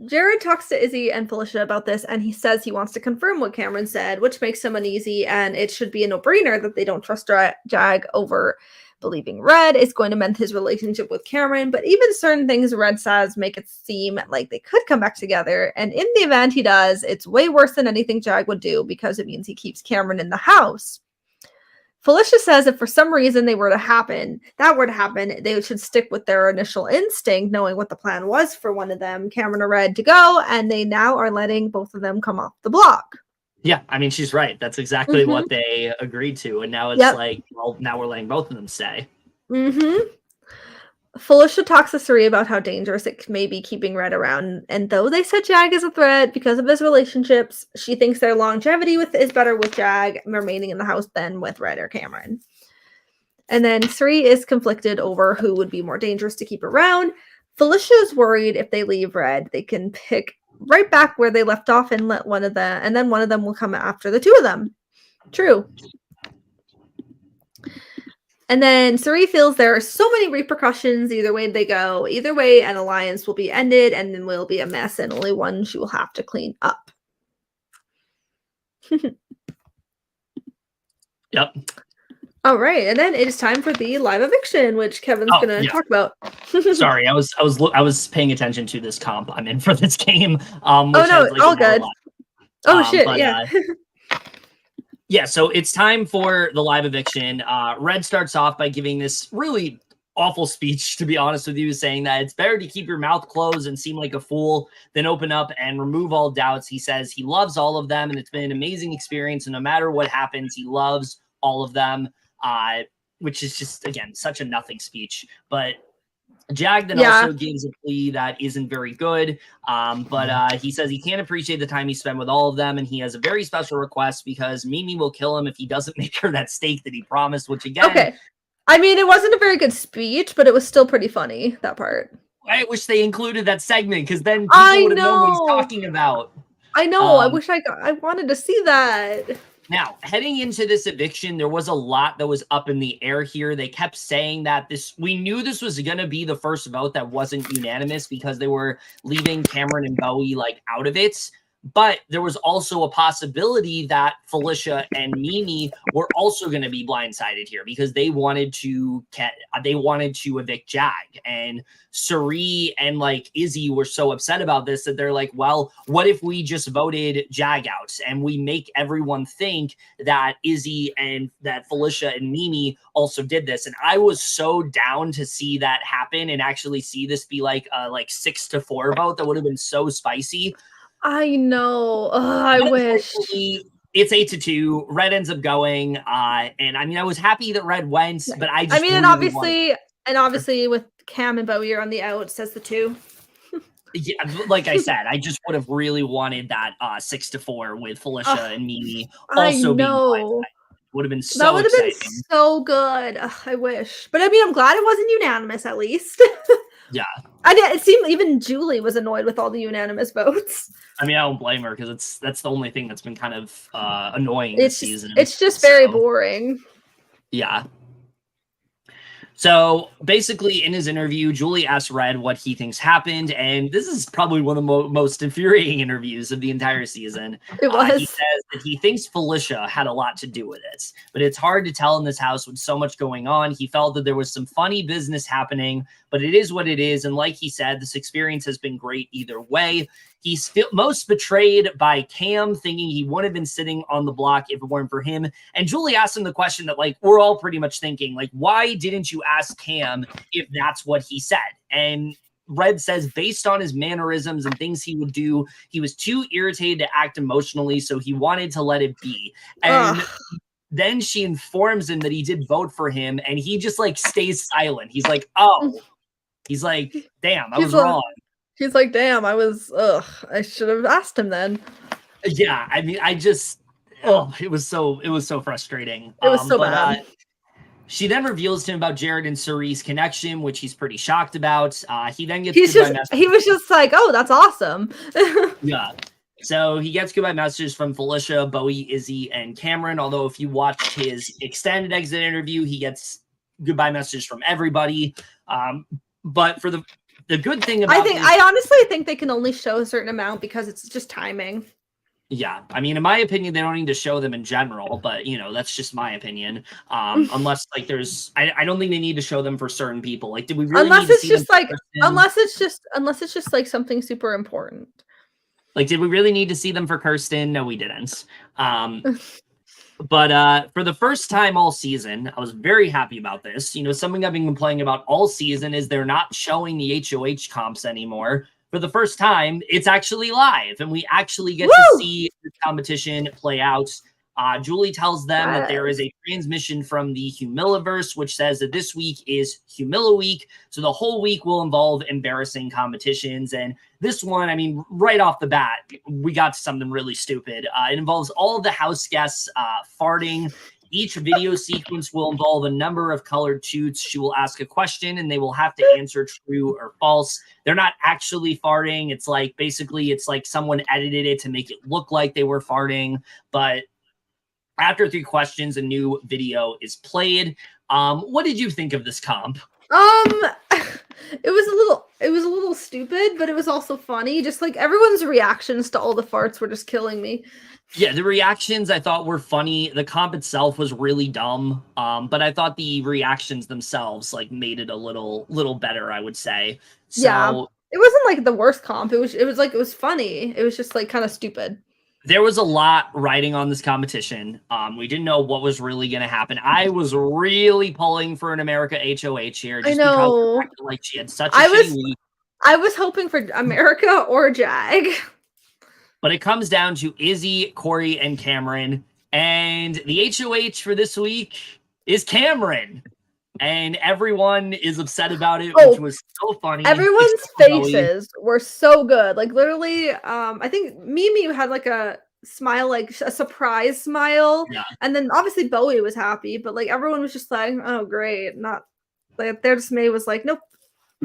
Jared talks to Izzy and Felicia about this, and he says he wants to confirm what Cameron said, which makes him uneasy, and it should be a no-brainer that they don't trust Jag over believing Red is going to mend his relationship with Cameron, but even certain things Red says make it seem like they could come back together, and in the event he does, it's way worse than anything Jag would do because it means he keeps Cameron in the house. Felicia says if for some reason that were to happen, they should stick with their initial instinct, knowing what the plan was for one of them, Cameron or Red, to go, and they now are letting both of them come off the block. Yeah, I mean, she's right. That's exactly what they agreed to, and now it's like, well, now we're letting both of them stay. Felicia talks to Cirie about how dangerous it may be keeping Red around, and though they said Jag is a threat because of his relationships, she thinks their longevity is better with Jag remaining in the house than with Red or Cameron. And then Cirie is conflicted over who would be more dangerous to keep around. Felicia is worried if they leave Red, they can pick right back where they left off and let one of them will come after the two of them. True. And then Cirie feels there are so many repercussions either way they go. Either way, an alliance will be ended and then will be a mess, and only one she will have to clean up. Yep. All right, and then it is time for the live eviction, which Kevin's gonna talk about. Sorry, I was paying attention to this comp I'm in for this game. All good. Shit, yeah. Yeah, so it's time for the live eviction. Red starts off by giving this really awful speech, to be honest with you, saying that it's better to keep your mouth closed and seem like a fool than open up and remove all doubts. He says he loves all of them, and it's been an amazing experience, and no matter what happens, he loves all of them, which is just, again, such a nothing speech. But Jag then also gives a plea that isn't very good, but he says he can't appreciate the time he spent with all of them, and he has a very special request because Mimi will kill him if he doesn't make her that steak that he promised, which again... Okay. I mean, it wasn't a very good speech, but it was still pretty funny, that part. I wish they included that segment, because then people would have known what he's talking about. I know, I wanted to see that. Now, heading into this eviction, there was a lot that was up in the air here. They kept saying that we knew this was going to be the first vote that wasn't unanimous because they were leaving Cameron and Bowie, like, out of it. But there was also a possibility that Felicia and Mimi were also going to be blindsided here because they wanted to evict Jag, and Cirie and like Izzy were so upset about this that they're like, well, what if we just voted Jag out and we make everyone think that Izzy and that Felicia and Mimi also did this? And I was so down to see that happen and actually see this be like a 6-4 vote. That would have been so spicy. I know. I wish. It's 8-2. Red ends up going. And I mean, I was happy that Red went, but I just and obviously with Cam and Bowie are on the out, says the 2. Yeah, like I said, I just would have really wanted that 6-4 with Felicia and Mimi also being blindsided. Would have been so that would have exciting. Been so good. I wish. But I mean, I'm glad it wasn't unanimous at least. Yeah. It seemed even Julie was annoyed with all the unanimous votes. I mean, I don't blame her because that's the only thing that's been kind of annoying this season. It's just very boring. Yeah. So basically, in his interview, Julie asked Red what he thinks happened, and this is probably one of the most infuriating interviews of the entire season. It was. He says that he thinks Felicia had a lot to do with it, but it's hard to tell in this house with so much going on. He felt that there was some funny business happening, but it is what it is. And like he said, this experience has been great either way. He's most betrayed by Cam, thinking he wouldn't have been sitting on the block if it weren't for him. And Julie asked him the question that, like, we're all pretty much thinking, like, why didn't you ask Cam if that's what he said? And Red says, based on his mannerisms and things he would do, he was too irritated to act emotionally, so he wanted to let it be. And then she informs him that he did vote for him, and he just, like, stays silent. He's like, oh. He's like, damn, I was wrong. He's like, damn, I should have asked him then. Yeah, I mean, it was so frustrating. It was so bad. She then reveals to him about Jared and Cirie's connection, which he's pretty shocked about. He then gets he was just like, oh, that's awesome. Yeah. So he gets goodbye messages from Felicia, Bowie, Izzy, and Cameron. Although if you watched his extended exit interview, he gets goodbye messages from everybody. But for the good thing about I honestly think they can only show a certain amount because it's just timing. Yeah, I mean, in my opinion, they don't need to show them in general, but that's just my opinion. Unless like I don't think they need to show them for certain people. Like, did we really? Unless it's just like, unless it's just like something super important. Like, did we really need to see them for Kirsten? No, we didn't. But for the first time all season, I was very happy about this. Something I've been complaining about all season is they're not showing the HOH comps anymore. For the first time, it's actually live, and we actually get to see the competition play out. Julie tells them that there is a transmission from the Humiliverse, which says that this week is Humila Week. So the whole week will involve embarrassing competitions. And this one, I mean, right off the bat, we got to something really stupid. It involves all of the house guests farting. Each video sequence will involve a number of colored toots. She will ask a question, and they will have to answer true or false. They're not actually farting. It's like, basically, it's like someone edited it to make it look like they were farting. But after 3 questions, a new video is played. What did you think of this comp? It was a little stupid, but it was also funny. Just like everyone's reactions to all the farts were just killing me. Yeah, the reactions I thought were funny. The comp itself was really dumb. But I thought the reactions themselves like made it a little better, I would say. So, yeah, it wasn't like the worst comp. It was funny. It was just like kind of stupid. There was a lot riding on this competition. We didn't know what was really going to happen. I was really pulling for an America HOH here. Just because I felt like she had such a shitty week. I was hoping for America or Jag. But it comes down to Izzy, Cory, and Cameron. And the HOH for this week is Cameron. And everyone is upset about it, which was so funny. Everyone's faces were so good. Like, literally, I think Mimi had like a smile, like a surprise smile. Yeah. And then obviously Bowie was happy, but like everyone was just like, oh, great. Not like their dismay was like, nope.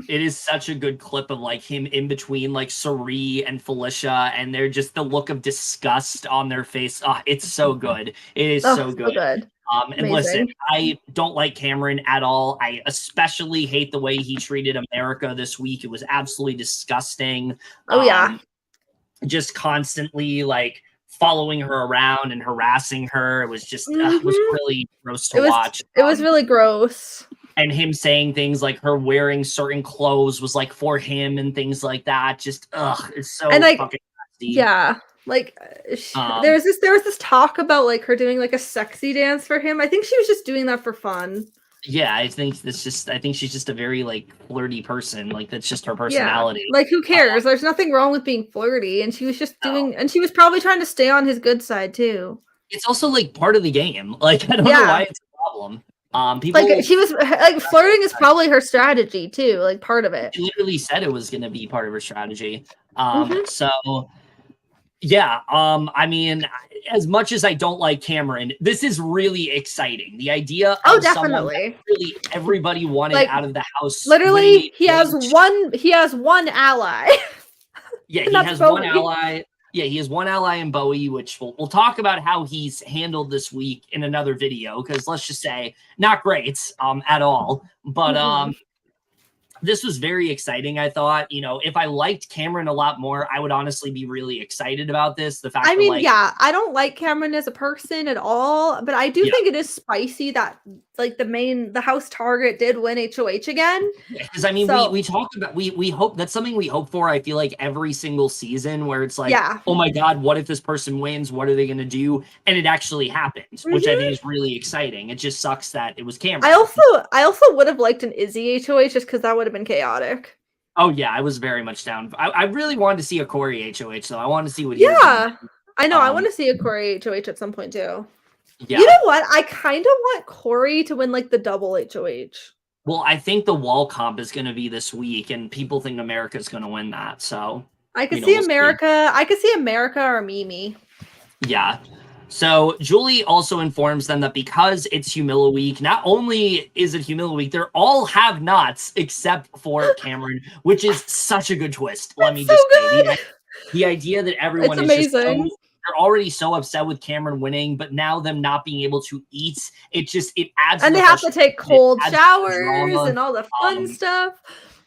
It is such a good clip of like him in between like Cirie and Felicia, and they're just the look of disgust on their face. Oh, it's so good. It is so good. And listen, I don't like Cameron at all. I especially hate the way he treated America this week. It was absolutely disgusting. Oh, yeah. just constantly like following her around and harassing her. It was just it was really gross to watch. It was really gross. And him saying things like her wearing certain clothes was like for him and things like that. Just it's so and like, fucking nasty. Yeah, like there was this talk about like her doing like a sexy dance for him. I think she was just doing that for fun. Yeah, I think she's just a very like flirty person. Like that's just her personality. Yeah. Like who cares? There's nothing wrong with being flirty, and she was just doing, and she was probably trying to stay on his good side too. It's also like part of the game. Like I don't know why it's a problem. People like she was like flirting is probably her strategy too. Like part of it. She literally said it was going to be part of her strategy. So. Yeah, I mean, as much as I don't like Cameron, this is really exciting. The idea of someone that really everybody wanted like, out of the house. Literally, he has one ally. Yeah, he has Bowie. One ally. Yeah, he has one ally in Bowie, which we'll talk about how he's handled this week in another video, because let's just say not great at all. But this was very exciting. I thought, you know, if I liked Cameron a lot more, I would honestly be really excited about this. The fact I mean, I don't like Cameron as a person at all, but I do think it is spicy that like the house target did win HOH again. Because I mean, we talked about we hope that's something we hope for. I feel like every single season where it's like, oh my God, what if this person wins? What are they going to do? And it actually happens, which I think is really exciting. It just sucks that it was Cameron. I also would have liked an Izzy HOH just because that would have been chaotic. Oh yeah, I was very much down. I really wanted to see a Cory HOH though. I wanted to see what he was doing. I know. I want to see a Cory HOH at some point too. Yeah. You know what? I kind of want Cory to win like the double HOH. Well, I think the wall comp is going to be this week, and people think America's going to win that. So I could see America. I could see America or Mimi. Yeah. So Julie also informs them that because it's Humilla Week, not only is it Humilla Week, they're all have-nots except for Cameron, which is such a good twist. Let me just say the idea that everyone is just they're already so upset with Cameron winning, but now them not being able to eat, it adds. And they have to take cold showers and all the fun stuff.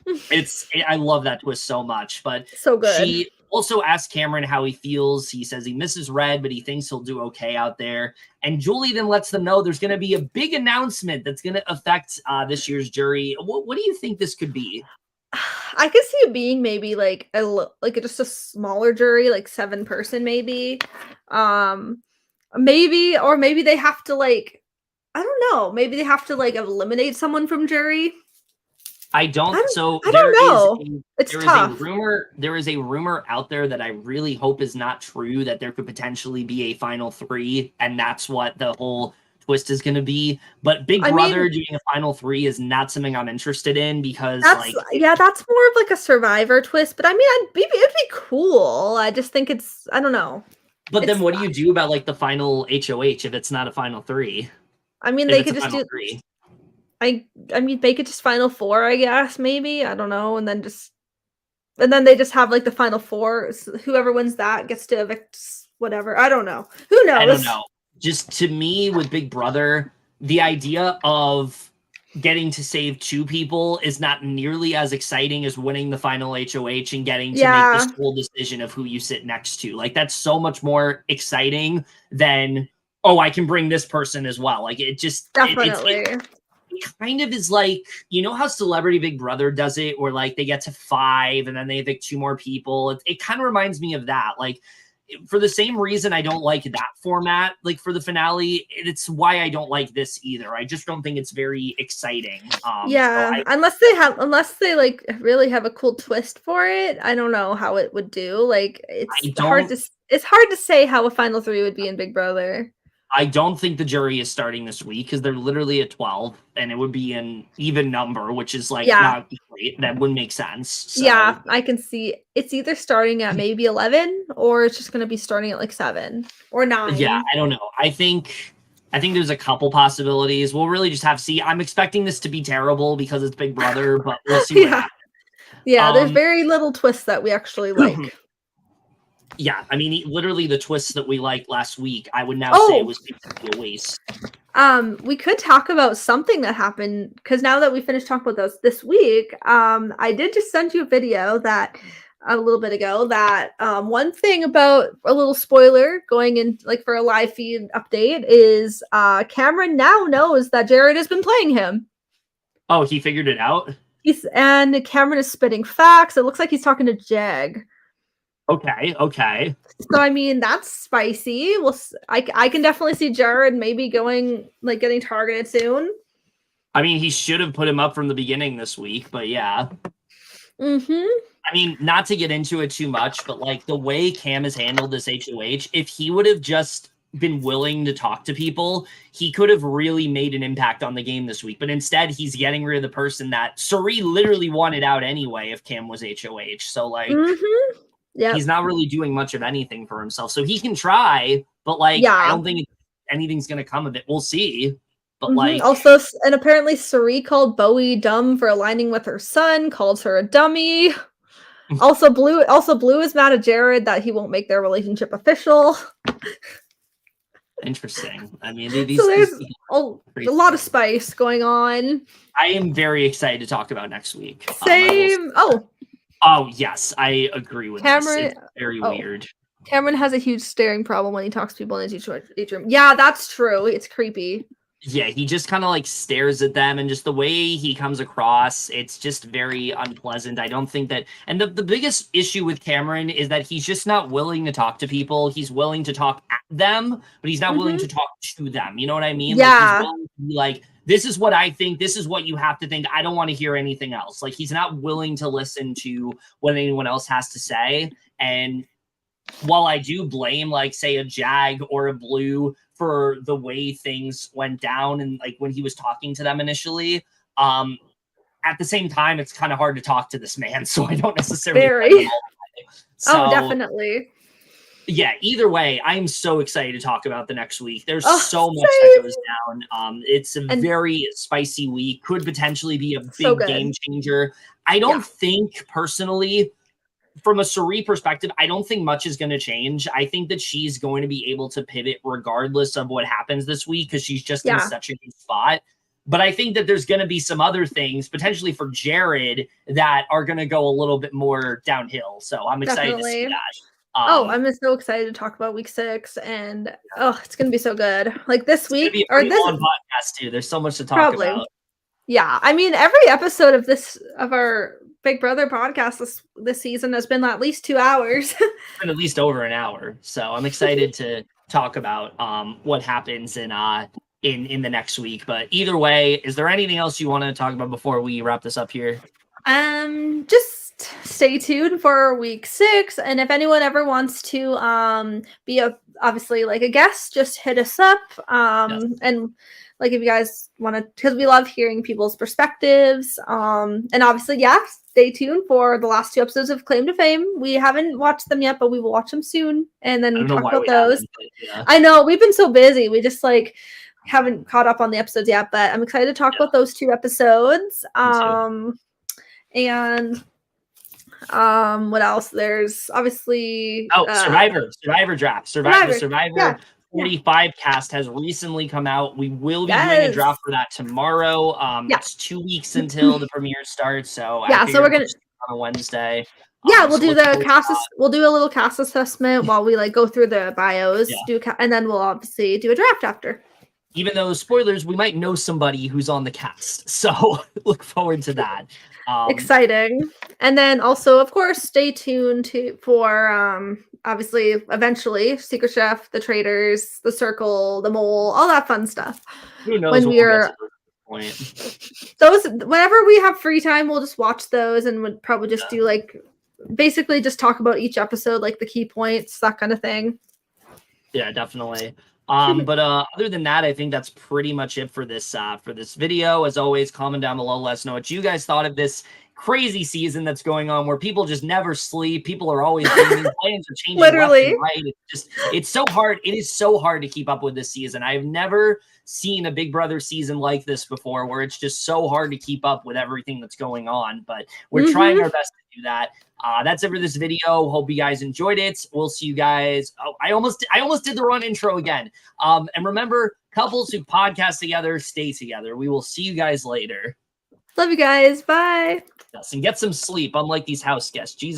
I love that twist so much, but so good. She also asks Cameron how he feels. He says he misses Red, but he thinks he'll do okay out there. And Julie then lets them know there's going to be a big announcement that's going to affect this year's jury. What do you think this could be? I could see it being maybe like just a smaller jury, like 7-person maybe. Maybe they have to like, I don't know. Maybe they have to like eliminate someone from jury. I don't know. It's tough. There is a rumor out there that I really hope is not true, that there could potentially be a final 3, and that's what the whole twist is going to be. But Big Brother doing a final 3 is not something I'm interested in, because that's more of like a Survivor twist. But I mean, it'd be cool. I just think I don't know. But then what do you do about like the final HOH if it's not a final 3? I mean, they could just do 3. I mean, they could just final 4, I guess, maybe. I don't know. And then they just have like the final 4. Whoever wins that gets to evict whatever. I don't know. Who knows? I don't know. Just to me, with Big Brother, the idea of getting to save 2 people is not nearly as exciting as winning the final HOH and getting to make this whole decision of who you sit next to. Like, that's so much more exciting than, oh, I can bring this person as well. Like, it just... Definitely. It kind of is like, you know how Celebrity Big Brother does it, where like they get to 5 and then they evict 2 more people. It kind of reminds me of that. Like, for the same reason I don't like that format, like for the finale, it's why I don't like this either. I just don't think it's very exciting. Unless they like really have a cool twist for it. I don't know how it would do. Like, it's hard to say how a final 3 would be in Big Brother. I don't think the jury is starting this week because they're literally at 12, and it would be an even number, which is like not great. That wouldn't make sense. So. Yeah, I can see it's either starting at maybe 11 or it's just going to be starting at like 7 or 9. Yeah, I don't know. I think there's a couple possibilities. We'll really just have to see. I'm expecting this to be terrible because it's Big Brother, but we'll see what happens. Yeah, there's very little twists that we actually like. Yeah, I mean, literally the twists that we liked last week, I would now say was basically a waste. We could talk about something that happened, because now that we finished talking about those this week, I did just send you a video that a little bit ago that one thing about a little spoiler going in like for a live feed update is Cameron now knows that Jared has been playing him. Oh, he figured it out? And Cameron is spitting facts. It looks like he's talking to Jag. Okay. So I mean that's spicy. I can definitely see Jared maybe getting targeted soon. I mean, he should have put him up from the beginning this week, but yeah. Mm-hmm. I mean, not to get into it too much, but like the way Cam has handled this HOH, if he would have just been willing to talk to people, he could have really made an impact on the game this week. But instead, he's getting rid of the person that Cirie literally wanted out anyway if Cam was HOH. So like, he's not really doing much of anything for himself. So he can try, but like, I don't think anything's going to come of it. We'll see. But like, also, and apparently Cirie called Bowie dumb for aligning with her son, calls her a dummy. Also, Blue is mad at Jared that he won't make their relationship official. Interesting. I mean, there's a lot of spice going on. I am very excited to talk about next week. Same. Oh yes, I agree with Cameron. This. It's very weird. Cameron has a huge staring problem when he talks to people in his room. Yeah, that's true. It's creepy. Yeah, he just kind of like stares at them, and just the way he comes across, it's just very unpleasant. I don't think that, and the biggest issue with Cameron is that he's just not willing to talk to people. He's willing to talk at them, but he's not willing to talk to them. You know what I mean? Yeah. Like, he's willing to be like, this is what I think. This is what you have to think. I don't want to hear anything else. Like, he's not willing to listen to what anyone else has to say. And while I do blame, like, say, a Jag or a Blue for the way things went down and like when he was talking to them initially, at the same time, it's kind of hard to talk to this man. So I don't necessarily. So, definitely. Yeah, either way, I'm so excited to talk about the next week. There's so much that goes down. It's a very spicy week. Could potentially be a big game changer. I don't think personally, from a Cirie perspective, I don't think much is going to change. I think that she's going to be able to pivot regardless of what happens this week because she's just in such a good spot. But I think that there's going to be some other things, potentially for Jared, that are going to go a little bit more downhill. So I'm excited to see that. I'm so excited to talk about week 6, and it's going to be so good. Like this week, or this podcast too. There's so much to talk about. Yeah, I mean, every episode of our Big Brother podcast this season has been at least 2 hours. And at least over an hour. So I'm excited to talk about what happens in the next week. But either way, is there anything else you want to talk about before we wrap this up here? Just stay tuned for week 6, and if anyone ever wants to be obviously like a guest, just hit us up. And like if you guys want to, because we love hearing people's perspectives. And obviously, stay tuned for the last 2 episodes of Claim to Fame. We haven't watched them yet, but we will watch them soon and then talk about those. I know we've been so busy. We just like haven't caught up on the episodes yet, but I'm excited to talk about those 2 episodes. And what else? There's obviously Survivor draft. Survivor 45 cast has recently come out. We will be doing a draft for that tomorrow. It's 2 weeks until the premiere starts. So so we're gonna on a Wednesday. We'll do the cast. We'll do a little cast assessment while we like go through the bios. And then we'll obviously do a draft after. Even though spoilers, we might know somebody who's on the cast. So look forward to that. Exciting. And then also, of course, stay tuned for obviously eventually Secret Chef, the Traitors, the Circle, the Mole, all that fun stuff. Who knows when we're those whenever we have free time, we'll just watch those and would probably just do like basically just talk about each episode, like the key points, that kind of thing. Yeah, definitely. But other than that, I think that's pretty much it for this video. As always, comment down below, let us know what you guys thought of this crazy season that's going on where people just never sleep. People are always doing plans are changing literally left and right. It's so hard. It is so hard to keep up with this season. I've never seen a Big Brother season like this before where it's just so hard to keep up with everything that's going on, but we're trying our best to do that. That's it for this video. Hope you guys enjoyed it. We'll see you guys. Oh, I almost did the wrong intro again. And remember, couples who podcast together stay together. We will see you guys later. Love you guys. Bye. Yes, and get some sleep, unlike these house guests. Jesus.